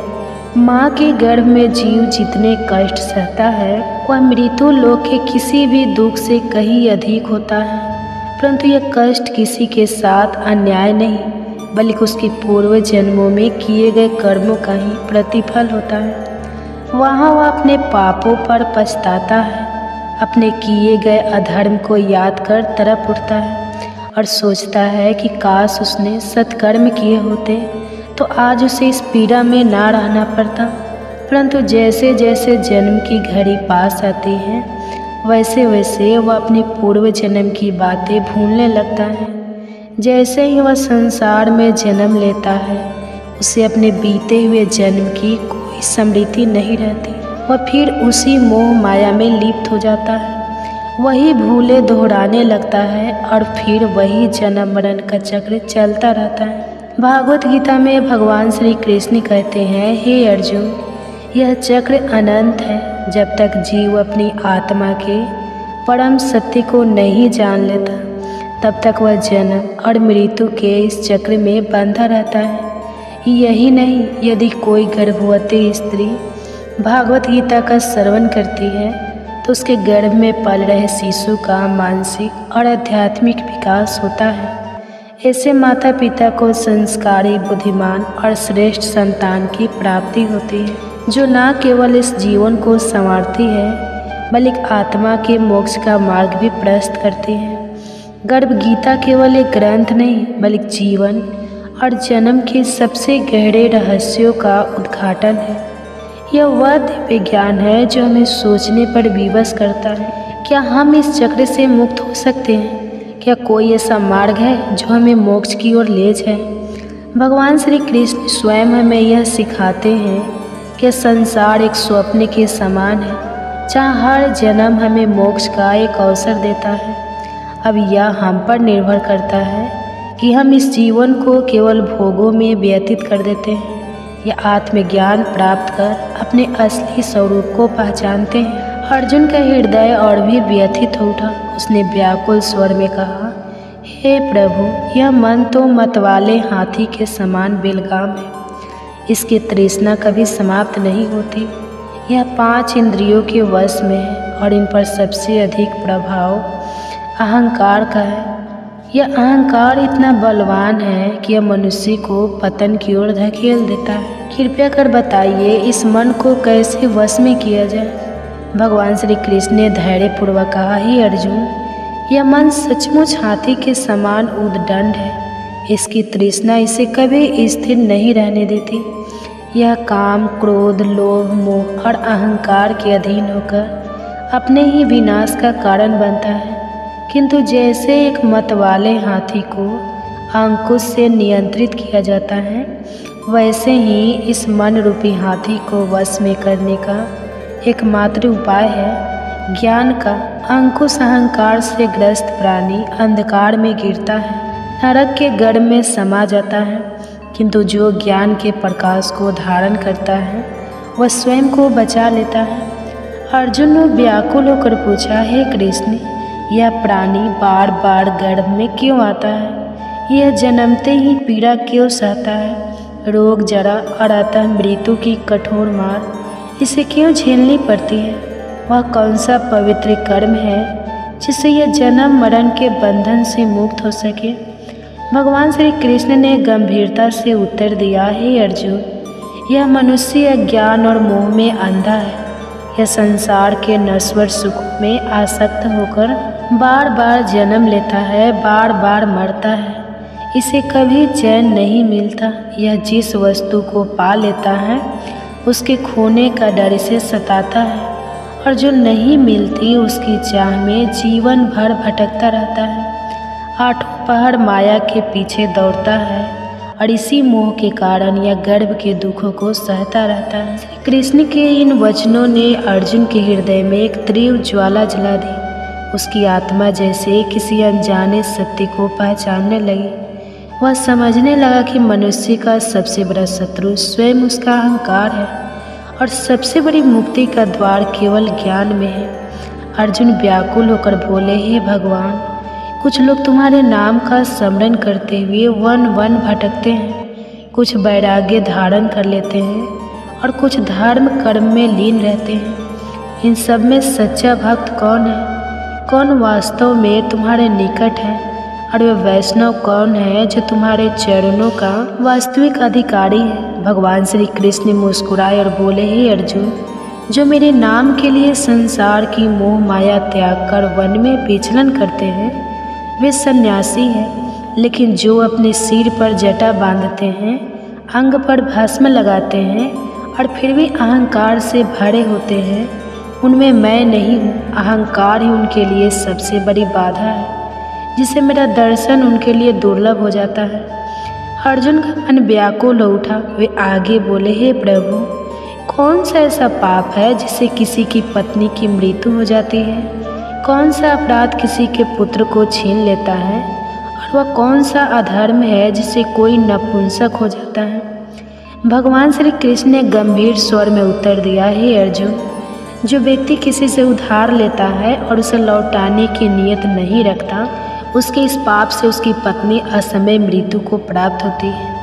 माँ के गर्भ में जीव जितने कष्ट सहता है वह मृत्यु लोक के किसी भी दुख से कहीं अधिक होता है। परंतु यह कष्ट किसी के साथ अन्याय नहीं, बल्कि उसके पूर्व जन्मों में किए गए कर्मों का ही प्रतिफल होता है। वहाँ वह अपने पापों पर पछताता है, अपने किए गए अधर्म को याद कर तड़प उठता है और सोचता है कि काश उसने सत्कर्म किए होते तो आज उसे इस पीड़ा में ना रहना पड़ता। परंतु जैसे जैसे जन्म की घड़ी पास आती है वैसे वैसे वह अपने पूर्व जन्म की बातें भूलने लगता है। जैसे ही वह संसार में जन्म लेता है, उसे अपने बीते हुए जन्म की कोई स्मृति नहीं रहती। वह फिर उसी मोह माया में लिप्त हो जाता है, वही भूले दोहराने लगता है और फिर वही जन्म मरण का चक्र चलता रहता है। भागवत गीता में भगवान श्री कृष्ण कहते हैं, हे अर्जुन, यह चक्र अनंत है। जब तक जीव अपनी आत्मा के परम सत्य को नहीं जान लेता, तब तक वह जन्म और मृत्यु के इस चक्र में बंधा रहता है। यही नहीं, यदि कोई गर्भवती स्त्री भागवत गीता का श्रवण करती है, तो उसके गर्भ में पल रहे शिशु का मानसिक और आध्यात्मिक विकास होता है। ऐसे माता पिता को संस्कारी, बुद्धिमान और श्रेष्ठ संतान की प्राप्ति होती है, जो न केवल इस जीवन को संवारती है, बल्कि आत्मा के मोक्ष का मार्ग भी प्रशस्त करती है। गर्भ गीता केवल एक ग्रंथ नहीं, बल्कि जीवन और जन्म के सबसे गहरे रहस्यों का उद्घाटन है। यह वह दिव्य ज्ञान है जो हमें सोचने पर विवश करता है। क्या हम इस चक्र से मुक्त हो सकते हैं? क्या कोई ऐसा मार्ग है जो हमें मोक्ष की ओर ले जाए? भगवान श्री कृष्ण स्वयं हमें यह सिखाते हैं कि संसार एक स्वप्न के समान है, जहाँ हर जन्म हमें मोक्ष का एक अवसर देता है। अब यह हम पर निर्भर करता है कि हम इस जीवन को केवल भोगों में व्यतीत कर देते हैं या आत्मज्ञान प्राप्त कर अपने असली स्वरूप को पहचानते हैं। अर्जुन का हृदय और भी व्यथित हो उठा। उसने व्याकुल स्वर में कहा, हे प्रभु, यह मन तो मतवाले हाथी के समान बेलगाम है। इसकी तृष्णा कभी समाप्त नहीं होती। यह 5 इंद्रियों के वश में है और इन पर सबसे अधिक प्रभाव अहंकार का है। यह अहंकार इतना बलवान है कि यह मनुष्य को पतन की ओर धकेल देता है। कृपया कर बताइए, इस मन को कैसे वश में किया जाए? भगवान श्री कृष्ण ने धैर्यपूर्वक कहा, हे अर्जुन, यह मन सचमुच हाथी के समान उद्दंड है। इसकी तृष्णा इसे कभी स्थिर नहीं रहने देती। यह काम, क्रोध, लोभ, मोह और अहंकार के अधीन होकर अपने ही विनाश का कारण बनता है। किंतु जैसे एक मतवाले हाथी को अंकुश से नियंत्रित किया जाता है, वैसे ही इस मन रूपी हाथी को वश में करने का एकमात्र उपाय है ज्ञान का। अंकुश अहंकार से ग्रस्त प्राणी अंधकार में गिरता है, नरक के गर्भ में समा जाता है। किंतु जो ज्ञान के प्रकाश को धारण करता है, वह स्वयं को बचा लेता है। अर्जुन ने व्याकुल होकर पूछा, हे कृष्ण, यह प्राणी बार बार गर्भ में क्यों आता है? यह जन्मते ही पीड़ा क्यों सहता है? रोग, जरा और अतः मृत्यु की कठोर मार इसे क्यों झेलनी पड़ती है? वह कौन सा पवित्र कर्म है जिससे यह जन्म मरण के बंधन से मुक्त हो सके? भगवान श्री कृष्ण ने गंभीरता से उत्तर दिया, हे अर्जुन, यह मनुष्य अज्ञान और मोह में अंधा है। यह संसार के नश्वर सुख में आसक्त होकर बार बार जन्म लेता है, बार बार मरता है। इसे कभी चैन नहीं मिलता। यह जिस वस्तु को पा लेता है, उसके खोने का डर इसे सताता है, और जो नहीं मिलती उसकी चाह में जीवन भर भटकता रहता है। 8 पहर माया के पीछे दौड़ता है और इसी मोह के कारण यह गर्भ के दुखों को सहता रहता है। श्री कृष्ण के इन वचनों ने अर्जुन के हृदय में एक तीव्र ज्वाला जला दी। उसकी आत्मा जैसे किसी अनजाने सत्य को पहचानने लगी। वह समझने लगा कि मनुष्य का सबसे बड़ा शत्रु स्वयं उसका अहंकार है और सबसे बड़ी मुक्ति का द्वार केवल ज्ञान में है। अर्जुन व्याकुल होकर बोले, हे भगवान, कुछ लोग तुम्हारे नाम का स्मरण करते हुए वन वन भटकते हैं, कुछ वैराग्य धारण कर लेते हैं और कुछ धर्म कर्म में लीन रहते हैं। इन सब में सच्चा भक्त कौन है? कौन वास्तव में तुम्हारे निकट है? और वह वैष्णव कौन है जो तुम्हारे चरणों का वास्तविक अधिकारी है? भगवान श्री कृष्ण मुस्कुराए और बोले, हे अर्जुन, जो मेरे नाम के लिए संसार की मोह माया त्याग कर वन में विचलन करते हैं, वे सन्यासी हैं। लेकिन जो अपने सिर पर जटा बांधते हैं, अंग पर भस्म लगाते हैं और फिर भी अहंकार से भरे होते हैं, उनमें मैं नहीं हूँ। अहंकार ही उनके लिए सबसे बड़ी बाधा है, जिससे मेरा दर्शन उनके लिए दुर्लभ हो जाता है। अर्जुन का मन व्याकुल हो उठा। वे आगे बोले, हे प्रभु, कौन सा ऐसा पाप है जिससे किसी की पत्नी की मृत्यु हो जाती है? कौन सा अपराध किसी के पुत्र को छीन लेता है? और वह कौन सा अधर्म है जिससे कोई नपुंसक हो जाता है? भगवान श्री कृष्ण ने गंभीर स्वर में उत्तर दिया, हे अर्जुन, जो व्यक्ति किसी से उधार लेता है और उसे लौटाने की नियत नहीं रखता, उसके इस पाप से उसकी पत्नी असमय मृत्यु को प्राप्त होती है।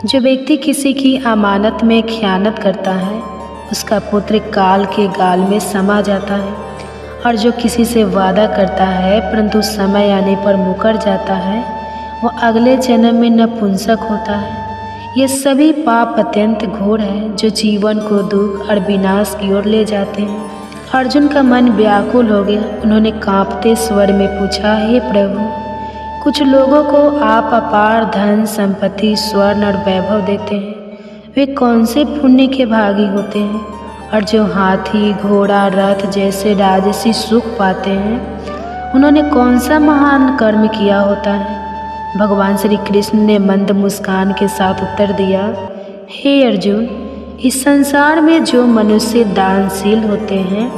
जो व्यक्ति किसी की अमानत में खयानत करता है, उसका पुत्र काल के गाल में समा जाता है। और जो किसी से वादा करता है परंतु समय आने पर मुकर जाता है, वह अगले जन्म में नपुंसक होता है। ये सभी पाप अत्यंत घोर है, जो जीवन को दुख और विनाश की ओर ले जाते हैं। अर्जुन का मन व्याकुल हो गया। उन्होंने कांपते स्वर में पूछा, हे प्रभु, कुछ लोगों को आप अपार धन संपत्ति स्वर्ण और वैभव देते हैं, वे कौन से पुण्य के भागी होते हैं? और जो हाथी घोड़ा रथ जैसे राजसी सुख पाते हैं, उन्होंने कौन सा महान कर्म किया होता है? भगवान श्री कृष्ण ने मंद मुस्कान के साथ उत्तर दिया, हे अर्जुन, इस संसार में जो मनुष्य दानशील होते हैं,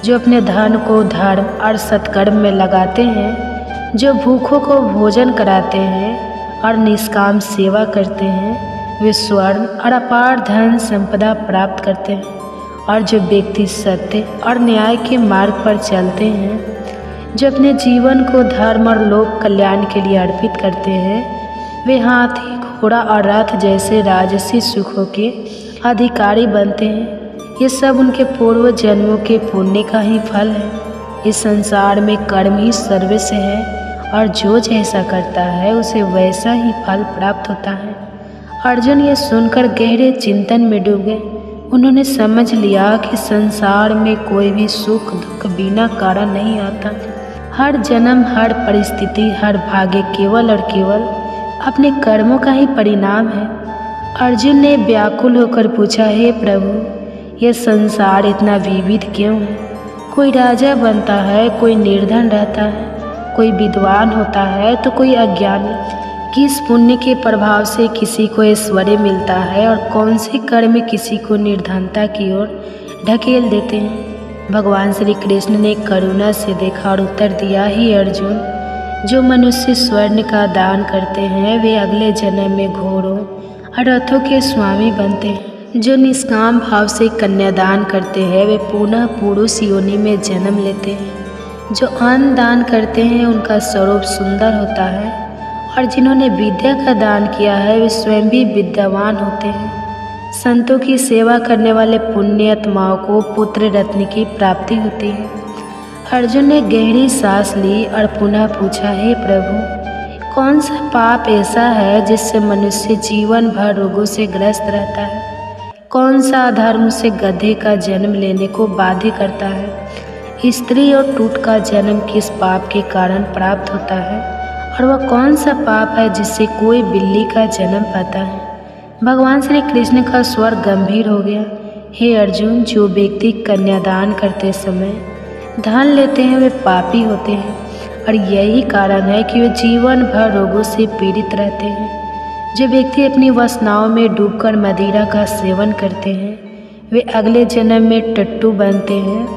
जो अपने धन को धर्म और सत्कर्म में लगाते हैं, जो भूखों को भोजन कराते हैं और निष्काम सेवा करते हैं, वे स्वर्ण और अपार धन संपदा प्राप्त करते हैं। और जो व्यक्ति सत्य और न्याय के मार्ग पर चलते हैं, जो अपने जीवन को धर्म और लोक कल्याण के लिए अर्पित करते हैं, वे हाथी घोड़ा और रथ जैसे राजसी सुखों के अधिकारी बनते हैं। ये सब उनके पूर्व जन्मों के पुण्य का ही फल है। इस संसार में कर्म ही सर्वस्व है, और जो जैसा करता है उसे वैसा ही फल प्राप्त होता है। अर्जुन ये सुनकर गहरे चिंतन में डूब गए। उन्होंने समझ लिया कि संसार में कोई भी सुख दुख बिना कारण नहीं आता। हर जन्म, हर परिस्थिति, हर भाग्य केवल और केवल अपने कर्मों का ही परिणाम है। अर्जुन ने व्याकुल होकर पूछा, हे प्रभु, यह संसार इतना विविध क्यों है? कोई राजा बनता है, कोई निर्धन रहता है, कोई विद्वान होता है तो कोई अज्ञानी। किस पुण्य के प्रभाव से किसी को ऐश्वर्य मिलता है और कौन से कर्म किसी को निर्धनता की ओर ढकेल देते हैं? भगवान श्री कृष्ण ने करुणा से देखा और उत्तर दिया, हे अर्जुन, जो मनुष्य स्वर्ण का दान करते हैं, वे अगले जन्म में घोड़ों और रथों के स्वामी बनते हैं। जो निष्काम भाव से कन्यादान करते हैं, वे पुनः पुरुष योनि में जन्म लेते हैं। जो अन्न दान करते हैं, उनका स्वरूप सुंदर होता है, और जिन्होंने विद्या का दान किया है, वे स्वयं भी विद्यावान होते हैं। संतों की सेवा करने वाले पुण्य आत्माओं को पुत्र रत्न की प्राप्ति होती है। अर्जुन ने गहरी सांस ली और पुनः पूछा, हे प्रभु, कौन सा पाप ऐसा है जिससे मनुष्य जीवन भर रोगों से ग्रस्त रहता है? कौन सा अधर्म उसे गधे का जन्म लेने को बाध्य करता है? स्त्री और टूट का जन्म किस पाप के कारण प्राप्त होता है? और वह कौन सा पाप है जिससे कोई बिल्ली का जन्म पाता है? भगवान श्री कृष्ण का स्वर गंभीर हो गया। हे अर्जुन, जो व्यक्ति कन्यादान करते समय धन लेते हैं, वे पापी होते हैं, और यही कारण है कि वे जीवन भर रोगों से पीड़ित रहते हैं। जो व्यक्ति अपनी वासनाओं में डूबकर मदिरा का सेवन करते हैं, वे अगले जन्म में टट्टू बनते हैं।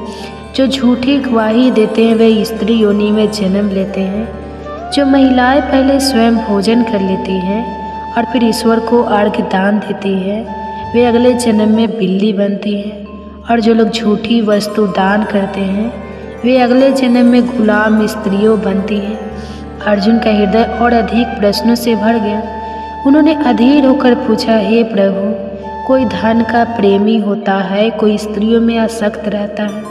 जो झूठी गवाही देते हैं, वे स्त्री योनि में जन्म लेते हैं। जो महिलाएं पहले स्वयं भोजन कर लेती हैं और फिर ईश्वर को अर्घ्य दान देती हैं, वे अगले जन्म में बिल्ली बनती हैं। और जो लोग झूठी वस्तु दान करते हैं, वे अगले जन्म में गुलाम स्त्रियों बनती हैं। अर्जुन का हृदय और अधिक प्रश्नों से भर गया। उन्होंने अधीर होकर पूछा, हे प्रभु, कोई धन का प्रेमी होता है, कोई स्त्रियों में आसक्त रहता है,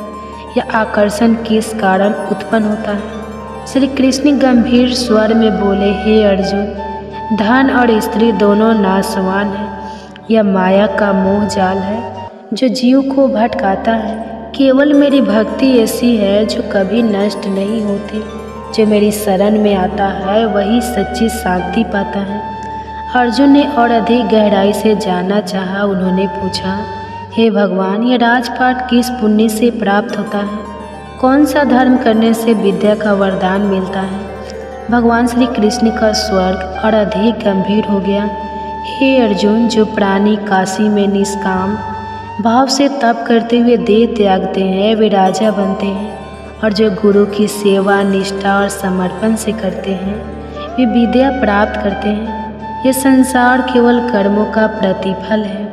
या आकर्षण किस कारण उत्पन्न होता है? श्री कृष्ण गंभीर स्वर में बोले, हे अर्जुन, धन और स्त्री दोनों नाशवान हैं। यह माया का मोह जाल है जो जीव को भटकाता है। केवल मेरी भक्ति ऐसी है जो कभी नष्ट नहीं होती। जो मेरी शरण में आता है वही सच्ची शांति पाता है। अर्जुन ने और अधिक गहराई से जानना चाहा। उन्होंने पूछा, हे भगवान, यह राजपाट किस पुण्य से प्राप्त होता है? कौन सा धर्म करने से विद्या का वरदान मिलता है? भगवान श्री कृष्ण का स्वर्ग और अधिक गंभीर हो गया। हे अर्जुन, जो प्राणी काशी में निष्काम भाव से तप करते हुए देह त्यागते हैं वे राजा बनते हैं, और जो गुरु की सेवा निष्ठा और समर्पण से करते हैं वे विद्या प्राप्त करते हैं। ये संसार केवल कर्मों का प्रतिफल है।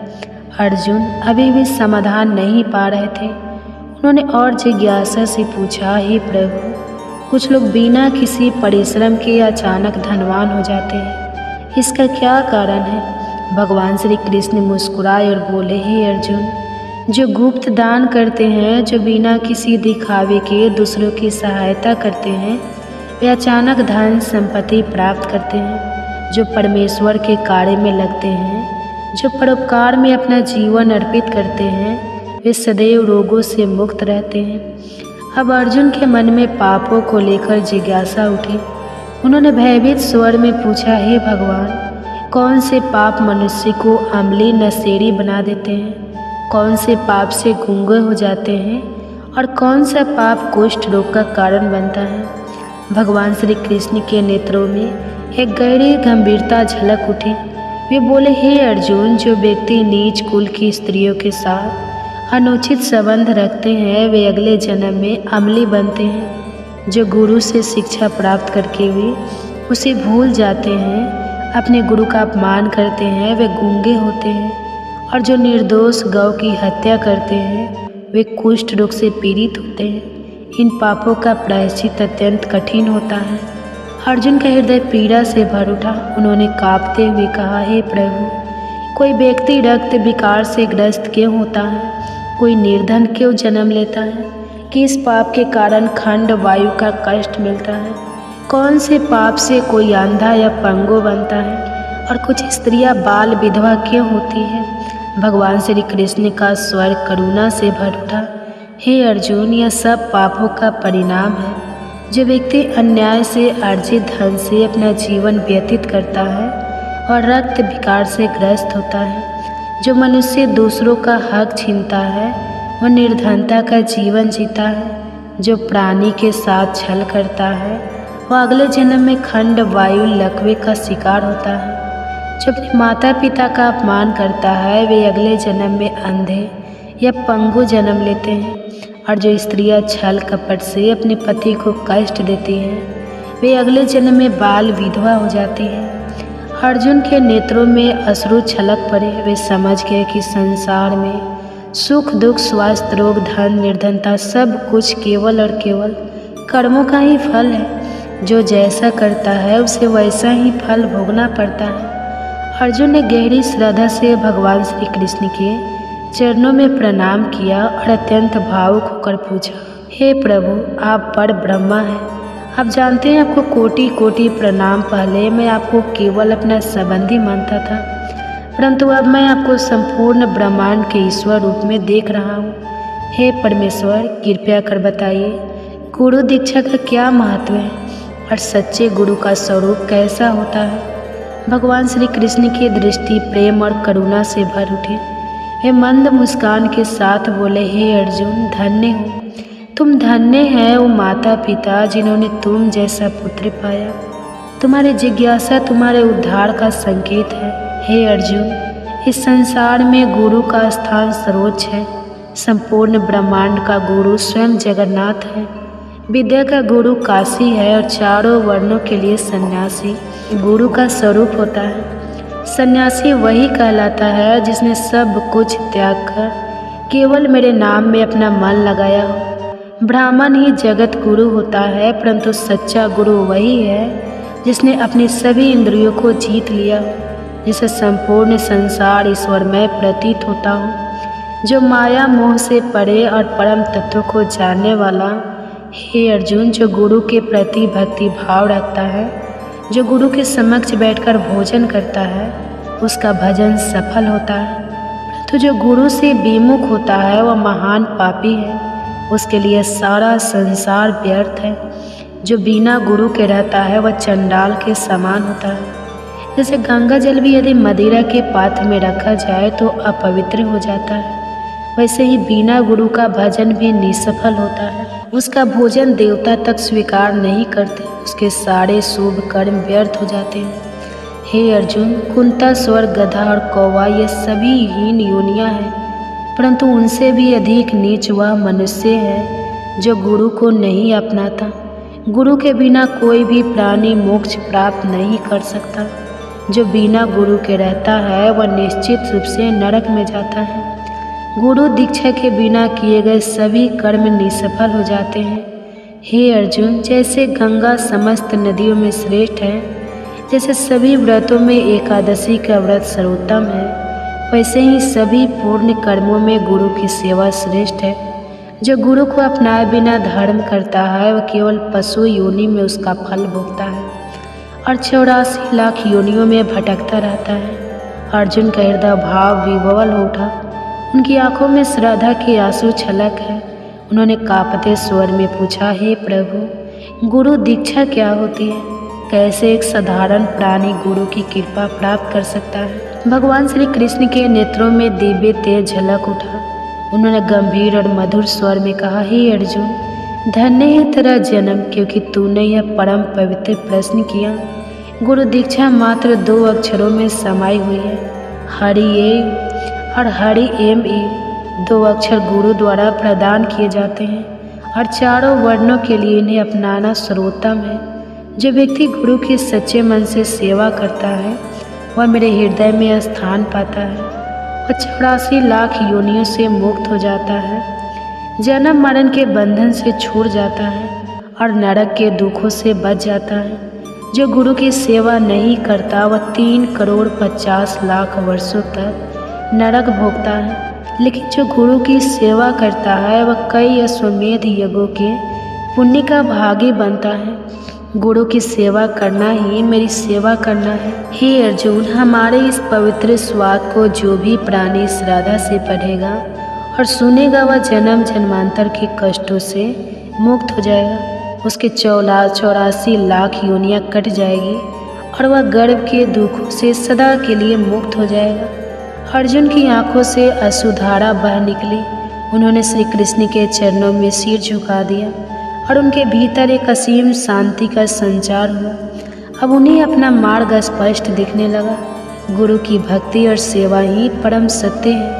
अर्जुन अभी भी समाधान नहीं पा रहे थे। उन्होंने और जिज्ञासा से पूछा, हे प्रभु, कुछ लोग बिना किसी परिश्रम के अचानक धनवान हो जाते हैं, इसका क्या कारण है? भगवान श्री कृष्ण मुस्कुराए और बोले, हे अर्जुन, जो गुप्त दान करते हैं, जो बिना किसी दिखावे के दूसरों की सहायता करते हैं, वे अचानक धन संपत्ति प्राप्त करते हैं। जो परमेश्वर के कार्य में लगते हैं, जो परोपकार में अपना जीवन अर्पित करते हैं, वे सदैव रोगों से मुक्त रहते हैं। अब अर्जुन के मन में पापों को लेकर जिज्ञासा उठी। उन्होंने भयभीत स्वर में पूछा, हे भगवान, कौन से पाप मनुष्य को अम्ली नशेड़ी बना देते हैं? कौन से पाप से गूंगे हो जाते हैं और कौन सा पाप कुष्ठ रोग का कारण बनता है? भगवान श्री कृष्ण के नेत्रों में एक गहरी गंभीरता झलक उठी। वे बोले, हे अर्जुन, जो व्यक्ति नीच कुल की स्त्रियों के साथ अनुचित संबंध रखते हैं वे अगले जन्म में अम्ली बनते हैं। जो गुरु से शिक्षा प्राप्त करके भी उसे भूल जाते हैं, अपने गुरु का अपमान करते हैं, वे गूंगे होते हैं। और जो निर्दोष गौ की हत्या करते हैं वे कुष्ठ रोग से पीड़ित होते हैं। इन पापों का प्रायश्चित अत्यंत कठिन होता है। अर्जुन का हृदय पीड़ा से भर उठा। उन्होंने कांपते हुए कहा, हे प्रभु, कोई व्यक्ति रक्त विकार से ग्रस्त क्यों होता है? कोई निर्धन क्यों जन्म लेता है? किस पाप के कारण खंड वायु का कष्ट मिलता है? कौन से पाप से कोई अंधा या पंगु बनता है? और कुछ स्त्रियां बाल विधवा क्यों होती है? भगवान श्री कृष्ण का स्वर करुणा से भर उठा। हे अर्जुन, यह सब पापों का परिणाम है। जो व्यक्ति अन्याय से अर्जित धन से अपना जीवन व्यतीत करता है और रक्त विकार से ग्रस्त होता है, जो मनुष्य दूसरों का हक छीनता है वह निर्धनता का जीवन जीता है, जो प्राणी के साथ छल करता है वह अगले जन्म में खंड वायु लकवे का शिकार होता है, जो अपने माता पिता का अपमान करता है वे अगले जन्म में अंधे या पंगु जन्म लेते हैं, और जो स्त्रियां छल कपट से अपने पति को कष्ट देती हैं वे अगले जन्म में बाल विधवा हो जाती हैं। अर्जुन के नेत्रों में अश्रु छलक पड़े। वे समझ गए कि संसार में सुख दुख स्वास्थ्य रोग धन निर्धनता सब कुछ केवल और केवल कर्मों का ही फल है। जो जैसा करता है उसे वैसा ही फल भोगना पड़ता है। अर्जुन ने गहरी श्रद्धा से भगवान श्री कृष्ण के चरणों में प्रणाम किया और अत्यंत भावुक होकर पूछा, हे प्रभु, आप पर ब्रह्मा हैं। आप जानते हैं आपको कोटि कोटि प्रणाम। पहले मैं आपको केवल अपना संबंधी मानता था, परंतु अब मैं आपको संपूर्ण ब्रह्मांड के ईश्वर रूप में देख रहा हूँ। हे परमेश्वर, कृपया कर बताइए गुरु दीक्षा का क्या महत्व है और सच्चे गुरु का स्वरूप कैसा होता है? भगवान श्री कृष्ण की दृष्टि प्रेम और करुणा से भर उठी। वे मंद मुस्कान के साथ बोले, हे अर्जुन, धन्य हो तुम, धन्य है वो माता पिता जिन्होंने तुम जैसा पुत्र पाया। तुम्हारी जिज्ञासा तुम्हारे उद्धार का संकेत है। हे अर्जुन, इस संसार में गुरु का स्थान सर्वोच्च है। संपूर्ण ब्रह्मांड का गुरु स्वयं जगन्नाथ है। विद्या का गुरु काशी है और चारों वर्णों के लिए सन्यासी गुरु का स्वरूप होता है। सन्यासी वही कहलाता है जिसने सब कुछ त्याग कर केवल मेरे नाम में अपना मन लगाया हो। ब्राह्मण ही जगत गुरु होता है, परंतु सच्चा गुरु वही है जिसने अपनी सभी इंद्रियों को जीत लिया हो, जिसे संपूर्ण संसार ईश्वरमय प्रतीत होता हो, जो माया मोह से परे और परम तत्व को जानने वाला। हे अर्जुन, जो गुरु के प्रति भक्ति भाव रखता है, जो गुरु के समक्ष बैठकर भोजन करता है, उसका भजन सफल होता है। तो जो गुरु से विमुख होता है वह महान पापी है, उसके लिए सारा संसार व्यर्थ है। जो बिना गुरु के रहता है वह चंडाल के समान होता है। जैसे गंगा जल भी यदि मदिरा के पात्र में रखा जाए तो अपवित्र हो जाता है, वैसे ही बिना गुरु का भजन भी निसफल होता है। उसका भोजन देवता तक स्वीकार नहीं करते, उसके सारे शुभ कर्म व्यर्थ हो जाते हैं। हे अर्जुन, कुंता, स्वर्ग, गधा और कौवा ये सभी हीन योनियां हैं, परंतु उनसे भी अधिक नीच वह मनुष्य है जो गुरु को नहीं अपनाता। गुरु के बिना कोई भी प्राणी मोक्ष प्राप्त नहीं कर सकता। जो बिना गुरु के रहता है वह निश्चित रूप से नरक में जाता है। गुरु दीक्षा के बिना किए गए सभी कर्म निसफल हो जाते हैं। हे अर्जुन, जैसे गंगा समस्त नदियों में श्रेष्ठ है, जैसे सभी व्रतों में एकादशी का व्रत सर्वोत्तम है, वैसे ही सभी पूर्ण कर्मों में गुरु की सेवा श्रेष्ठ है। जो गुरु को अपनाए बिना धर्म करता है वह केवल पशु योनि में उसका फल भोगता है और 84 लाख योनियों में भटकता रहता है। अर्जुन का हृदय भाव विह्वल हो उठा। उनकी आंखों में श्रद्धा के आंसू छलक है। उन्होंने कांपते स्वर में पूछा, हे प्रभु, गुरु दीक्षा क्या होती है? कैसे एक साधारण प्राणी गुरु की कृपा प्राप्त कर सकता है? भगवान श्री कृष्ण के नेत्रों में दिव्य तेज झलक उठा। उन्होंने गंभीर और मधुर स्वर में कहा, हे अर्जुन, धन्य है तेरा जन्म, क्योंकि तूने यह परम पवित्र प्रश्न किया। गुरु दीक्षा मात्र 2 अक्षरों में समाई हुई है, हरि ए और हरि एम ए। 2 अक्षर गुरु द्वारा प्रदान किए जाते हैं और चारों वर्णों के लिए इन्हें अपनाना सर्वोत्तम है। जो व्यक्ति गुरु की सच्चे मन से सेवा करता है वह मेरे हृदय में स्थान पाता है। वह 84 लाख योनियों से मुक्त हो जाता है, जन्म मरण के बंधन से छूट जाता है और नरक के दुखों से बच जाता है। जो गुरु की सेवा नहीं करता वह 3 करोड़ 50 लाख वर्षों तक नरक भोगता है, लेकिन जो गुरु की सेवा करता है वह कई अश्वमेध यज्ञों के पुण्य का भागी बनता है। गुरु की सेवा करना ही मेरी सेवा करना है। हे अर्जुन, हमारे इस पवित्र स्वाद को जो भी प्राणी श्रद्धा से पढ़ेगा और सुनेगा वह जन्म जन्मांतर के कष्टों से मुक्त हो जाएगा। उसके 84 लाख योनियाँ कट जाएगी और वह गर्भ के दुखों से सदा के लिए मुक्त हो जाएगा। अर्जुन की आंखों से अश्रुधारा बह निकली। उन्होंने श्री कृष्ण के चरणों में सिर झुका दिया और उनके भीतर एक असीम शांति का संचार हुआ। अब उन्हें अपना मार्ग स्पष्ट दिखने लगा। गुरु की भक्ति और सेवा ही परम सत्य है।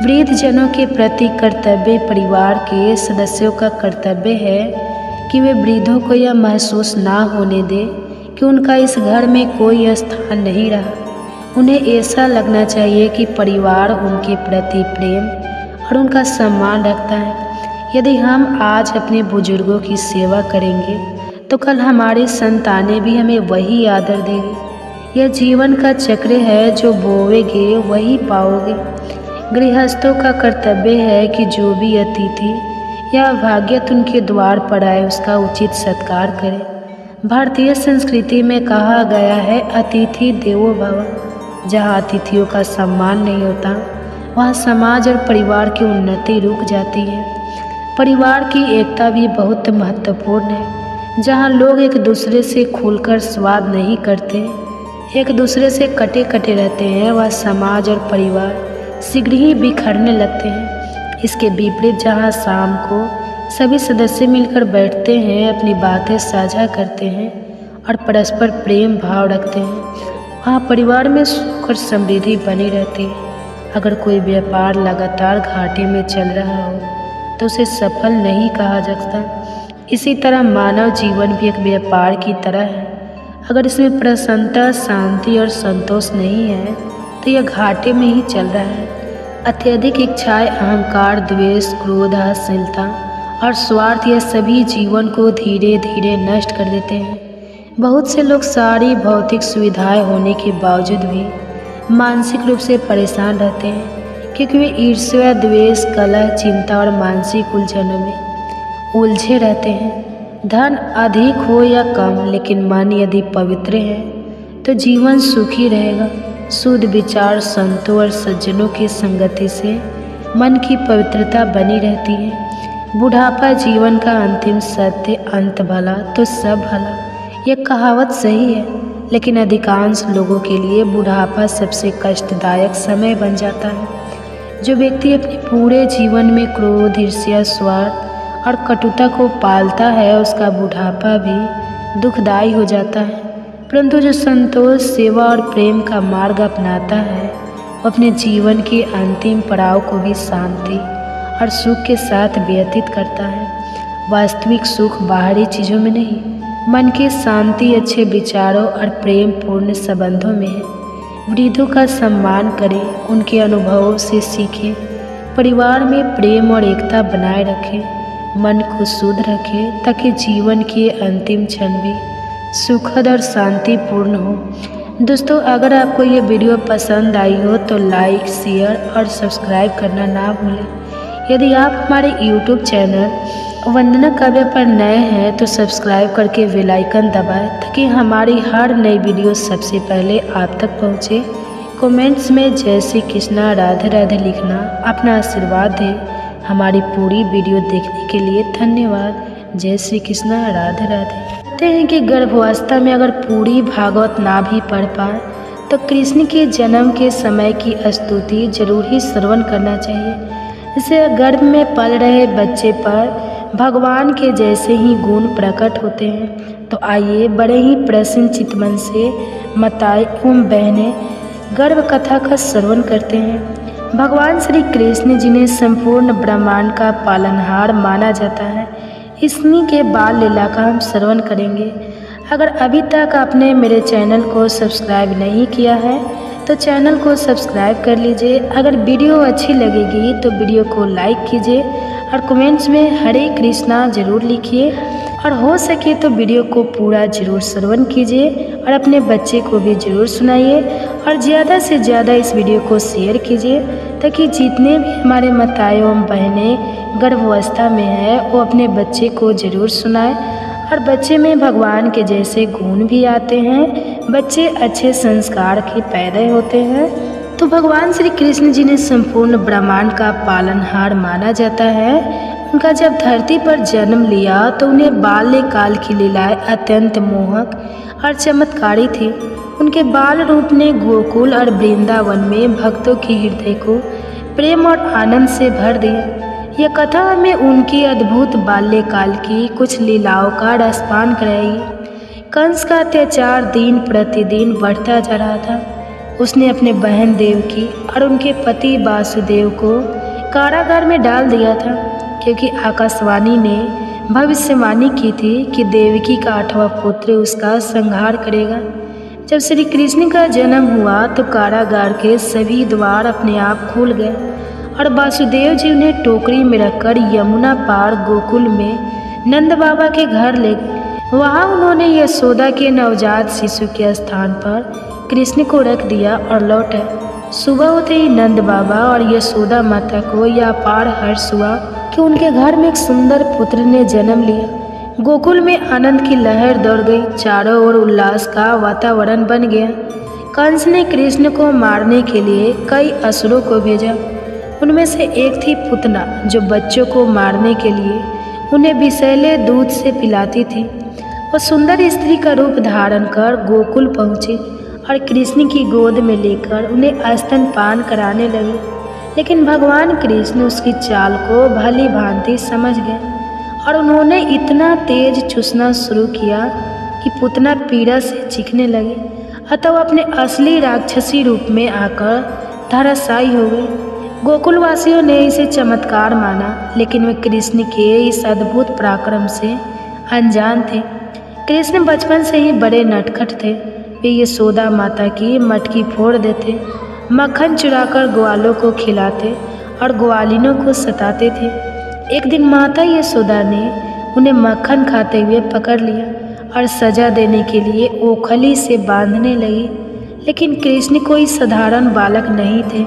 वृद्ध जनों के प्रति कर्तव्य परिवार के सदस्यों का कर्तव्य है कि वे वृद्धों को यह महसूस ना होने दें कि उनका इस घर में कोई स्थान नहीं रहा। उन्हें ऐसा लगना चाहिए कि परिवार उनके प्रति प्रेम और उनका सम्मान रखता है। यदि हम आज अपने बुजुर्गों की सेवा करेंगे तो कल हमारी संतानें भी हमें वही आदर देगी। यह जीवन का चक्र है, जो बोवेगे वही पाओगे। गृहस्थों का कर्तव्य है कि जो भी अतिथि या भाग्यत उनके द्वार पर आए उसका उचित सत्कार करें। भारतीय संस्कृति में कहा गया है, अतिथि देवो भव। जहाँ अतिथियों का सम्मान नहीं होता वहाँ समाज और परिवार की उन्नति रुक जाती है। परिवार की एकता भी बहुत महत्वपूर्ण है। जहाँ लोग एक दूसरे से खुलकर स्वाद नहीं करते, एक दूसरे से कटे कटे रहते हैं, वह समाज और परिवार शीघ्र ही बिखरने लगते हैं। इसके विपरीत जहाँ शाम को सभी सदस्य मिलकर बैठते हैं, अपनी बातें साझा करते हैं और परस्पर प्रेम भाव रखते हैं, वहाँ परिवार में सुख और समृद्धि बनी रहती है। अगर कोई व्यापार लगातार घाटे में चल रहा हो तो उसे सफल नहीं कहा जाता। इसी तरह मानव जीवन भी एक व्यापार की तरह है। अगर इसमें प्रसन्नता, शांति और संतोष नहीं है तो यह घाटे में ही चल रहा है। अत्यधिक इच्छाएं, अहंकार, द्वेष, क्रोध, असहिष्णुता और स्वार्थ यह सभी जीवन को धीरे धीरे नष्ट कर देते हैं। बहुत से लोग सारी भौतिक सुविधाएं होने के बावजूद भी मानसिक रूप से परेशान रहते हैं, क्योंकि वे ईर्ष्या, द्वेष, कलह, चिंता और मानसिक उलझनों में उलझे रहते हैं। धन अधिक हो या कम, लेकिन मन यदि पवित्र है तो जीवन सुखी रहेगा। शुद्ध विचार, संतों और सज्जनों की संगति से मन की पवित्रता बनी रहती है। बुढ़ापा जीवन का अंतिम सत्य, अंत भला तो सब भला। यह कहावत सही है, लेकिन अधिकांश लोगों के लिए बुढ़ापा सबसे कष्टदायक समय बन जाता है। जो व्यक्ति अपने पूरे जीवन में क्रोध, ईर्ष्या, स्वार्थ और कटुता को पालता है, उसका बुढ़ापा भी दुखदायी हो जाता है। परंतु जो संतोष, सेवा और प्रेम का मार्ग अपनाता है, वो अपने जीवन के अंतिम पड़ाव को भी शांति और सुख के साथ व्यतीत करता है। वास्तविक सुख बाहरी चीज़ों में नहीं, मन की शांति, अच्छे विचारों और प्रेम पूर्ण संबंधों में है। वृद्धों का सम्मान करें, उनके अनुभवों से सीखें, परिवार में प्रेम और एकता बनाए रखें, मन को शुद्ध रखें ताकि जीवन के अंतिम क्षण भी सुखद और शांतिपूर्ण हो। दोस्तों, अगर आपको ये वीडियो पसंद आई हो तो लाइक, शेयर और सब्सक्राइब करना ना भूलें। यदि आप हमारे YouTube चैनल वंदना काव्य पर नए हैं तो सब्सक्राइब करके बेल आइकन दबाएं ताकि हमारी हर नई वीडियो सबसे पहले आप तक पहुंचे। कमेंट्स में जय श्री कृष्णा, राधे राधे लिखना, अपना आशीर्वाद दें। हमारी पूरी वीडियो देखने के लिए धन्यवाद। जय श्री कृष्णा, राधे राधे। कहते हैं कि गर्भावस्था में अगर पूरी भागवत ना भी पढ़ पाए तो कृष्ण के जन्म के समय की स्तुति जरूर ही श्रवण करना चाहिए। इसे गर्भ में पल रहे बच्चे पर भगवान के जैसे ही गुण प्रकट होते हैं। तो आइए बड़े ही प्रसन्न चित्तमन से माताएं एवं बहनें गर्भ कथा का श्रवण करते हैं। भगवान श्री कृष्ण जिन्हें संपूर्ण ब्रह्मांड का पालनहार माना जाता है, इन्हीं के बाल लीला का हम श्रवण करेंगे। अगर अभी तक आपने मेरे चैनल को सब्सक्राइब नहीं किया है तो चैनल को सब्सक्राइब कर लीजिए। अगर वीडियो अच्छी लगेगी तो वीडियो को लाइक कीजिए और कमेंट्स में हरे कृष्णा ज़रूर लिखिए, और हो सके तो वीडियो को पूरा ज़रूर श्रवण कीजिए और अपने बच्चे को भी ज़रूर सुनाइए, और ज़्यादा से ज़्यादा इस वीडियो को शेयर कीजिए ताकि जितने भी हमारे माताएं एवं बहनें गर्भावस्था में हैं वो अपने बच्चे को ज़रूर सुनाएं। और बच्चे में भगवान के जैसे गुण भी आते हैं, बच्चे अच्छे संस्कार के पैदा होते हैं। तो भगवान श्री कृष्ण जी ने संपूर्ण ब्रह्मांड का पालनहार माना जाता है। उनका जब धरती पर जन्म लिया तो उन्हें बाल्यकाल की लीलाएं अत्यंत मोहक और चमत्कारी थी। उनके बाल रूप ने गोकुल और वृंदावन में भक्तों के हृदय को प्रेम और आनंद से भर दिया। यह कथा हमें उनकी अद्भुत बाल्यकाल की कुछ लीलाओं का रसपान कराएगी। कंस का अत्याचार दिन प्रतिदिन बढ़ता जा रहा था। उसने अपने बहन देवकी और उनके पति वासुदेव को कारागार में डाल दिया था, क्योंकि आकाशवाणी ने भविष्यवाणी की थी कि देवकी का 8वां पुत्र उसका संहार करेगा। जब श्री कृष्ण का जन्म हुआ तो कारागार के सभी द्वार अपने आप खुल गए और वासुदेव जी उन्हें टोकरी में रखकर यमुना पार गोकुल में नंद बाबा के घर ले गए। वहाँ उन्होंने यशोदा के नवजात शिशु के स्थान पर कृष्ण को रख दिया और लौट आए। सुबह होते ही नंद बाबा और यशोदा माता को यह अपार हर्ष हुआ कि उनके घर में एक सुंदर पुत्र ने जन्म लिया। गोकुल में आनंद की लहर दौड़ गई, चारों ओर उल्लास का वातावरण बन गया। कंस ने कृष्ण को मारने के लिए कई असुरों को भेजा। उनमें से एक थी पुतना, जो बच्चों को मारने के लिए उन्हें विषैले दूध से पिलाती थी। वो सुंदर स्त्री का रूप धारण कर गोकुल पहुँची और कृष्ण की गोद में लेकर उन्हें स्तनपान कराने लगे। लेकिन भगवान कृष्ण उसकी चाल को भली भांति समझ गए और उन्होंने इतना तेज चूसना शुरू किया कि पुतना पीड़ा से चीखने लगे। अतः वह अपने असली राक्षसी रूप में आकर धराशायी हो गए। गोकुलवासियों ने इसे चमत्कार माना, लेकिन वे कृष्ण के इस अद्भुत पराक्रम से अनजान थे। कृष्ण बचपन से ही बड़े नटखट थे। वे यशोदा माता की मटकी फोड़ देते, मक्खन चुराकर ग्वालों को खिलाते और ग्वालिनों को सताते थे। एक दिन माता यशोदा ने उन्हें मक्खन खाते हुए पकड़ लिया और सजा देने के लिए ओखली से बांधने लगी। लेकिन कृष्ण कोई साधारण बालक नहीं थे।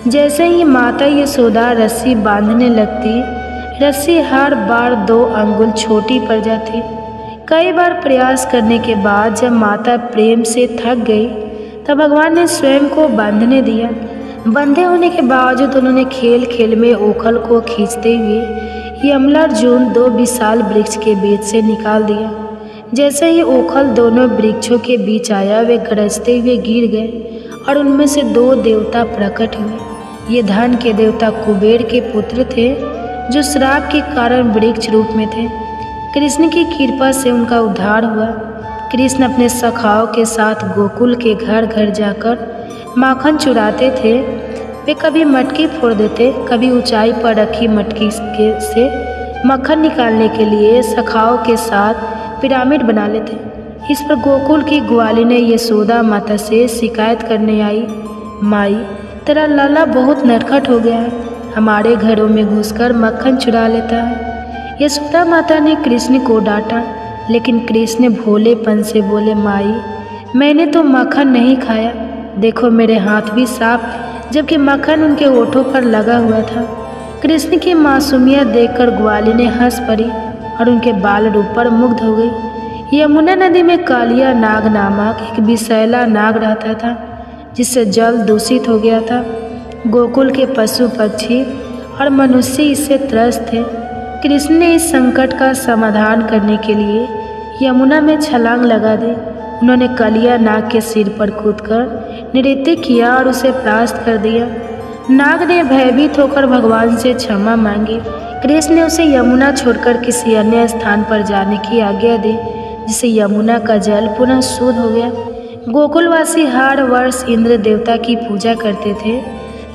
जैसे ही माता यशोदा रस्सी बांधने लगती, रस्सी हर बार 2 अंगुल छोटी पड़ जाती। कई बार प्रयास करने के बाद जब माता प्रेम से थक गई तब भगवान ने स्वयं को बांधने दिया। बंधे होने के बावजूद उन्होंने खेल खेल में ओखल को खींचते हुए यमलार्जुन 2 विशाल वृक्ष के बीच से निकाल दिया। जैसे ही ओखल दोनों वृक्षों के बीच आया, वे गरजते हुए गिर गए और उनमें से 2 देवता प्रकट हुए। ये धन के देवता कुबेर के पुत्र थे, जो श्राप के कारण वृक्ष रूप में थे। कृष्ण की कृपा से उनका उद्धार हुआ। कृष्ण अपने सखाओं के साथ गोकुल के घर घर जाकर माखन चुराते थे। वे कभी मटकी फोड़ देते, कभी ऊंचाई पर रखी मटकी से मक्खन निकालने के लिए सखाओं के साथ पिरामिड बना लेते। इस पर गोकुल की ग्वालिनी यशोदा माता से शिकायत करने आई, माई तेरा लाला बहुत नटखट हो गया है, हमारे घरों में घुसकर मक्खन चुरा लेता है। यशोदा माता ने कृष्ण को डांटा, लेकिन कृष्ण भोलेपन से बोले, माई मैंने तो मक्खन नहीं खाया, देखो मेरे हाथ भी साफ, जबकि मक्खन उनके ओठों पर लगा हुआ था। कृष्ण की मासूमियत देखकर ग्वालिनी हंस पड़ी और उनके बाल रूप पर मुग्ध हो गई। यमुना नदी में कालिया नाग नामक एक विषैला नाग रहता था, जिससे जल दूषित हो गया था। गोकुल के पशु पक्षी और मनुष्य इससे त्रस्त थे। कृष्ण ने इस संकट का समाधान करने के लिए यमुना में छलांग लगा दी। उन्होंने कालिया नाग के सिर पर कूदकर नृत्य किया और उसे परास्त कर दिया। नाग ने भयभीत होकर भगवान से क्षमा मांगी। कृष्ण ने उसे यमुना छोड़कर किसी अन्य स्थान पर जाने की आज्ञा दी, जिससे यमुना का जल पुनः शुद्ध हो गया। गोकुलवासी हर वर्ष इंद्र देवता की पूजा करते थे,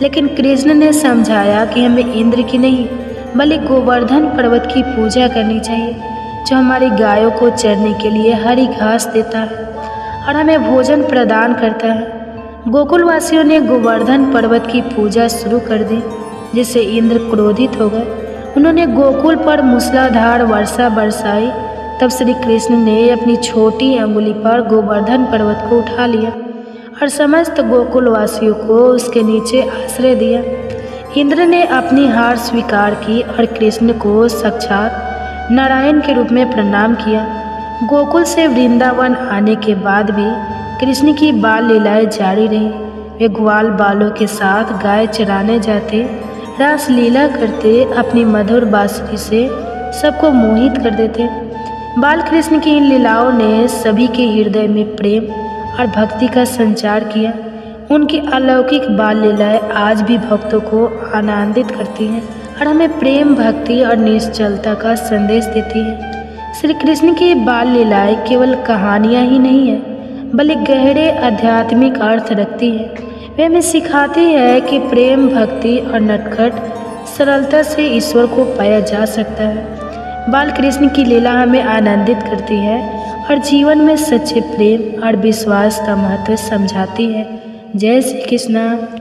लेकिन कृष्ण ने समझाया कि हमें इंद्र की नहीं बल्कि गोवर्धन पर्वत की पूजा करनी चाहिए, जो हमारी गायों को चरने के लिए हरी घास देता है और हमें भोजन प्रदान करता है। गोकुलवासियों ने गोवर्धन पर्वत की पूजा शुरू कर दी, जिससे इंद्र क्रोधित हो गए। उन्होंने गोकुल पर मूसलाधार वर्षा बरसाई। तब श्री कृष्ण ने अपनी छोटी अंगुली पर गोवर्धन पर्वत को उठा लिया और समस्त गोकुलवासियों को उसके नीचे आश्रय दिया। इंद्र ने अपनी हार स्वीकार की और कृष्ण को साक्षात नारायण के रूप में प्रणाम किया। गोकुल से वृंदावन आने के बाद भी कृष्ण की बाल लीलाएं जारी रही। वे ग्वाल बालों के साथ गाय चराने जाते, रास लीला करते, अपनी मधुर बांसुरी से सबको मोहित कर देते। बाल कृष्ण की इन लीलाओं ने सभी के हृदय में प्रेम और भक्ति का संचार किया। उनकी अलौकिक बाल लीलाएं आज भी भक्तों को आनंदित करती हैं और हमें प्रेम, भक्ति और निश्चलता का संदेश देती हैं। श्री कृष्ण की बाल लीलाएं केवल कहानियाँ ही नहीं है, बल्कि गहरे आध्यात्मिक अर्थ रखती है। वे हमें सिखाती है कि प्रेम, भक्ति और नटखट सरलता से ईश्वर को पाया जा सकता है। बाल कृष्ण की लीला हमें आनंदित करती है और जीवन में सच्चे प्रेम और विश्वास का महत्व समझाती है। जय श्री कृष्ण।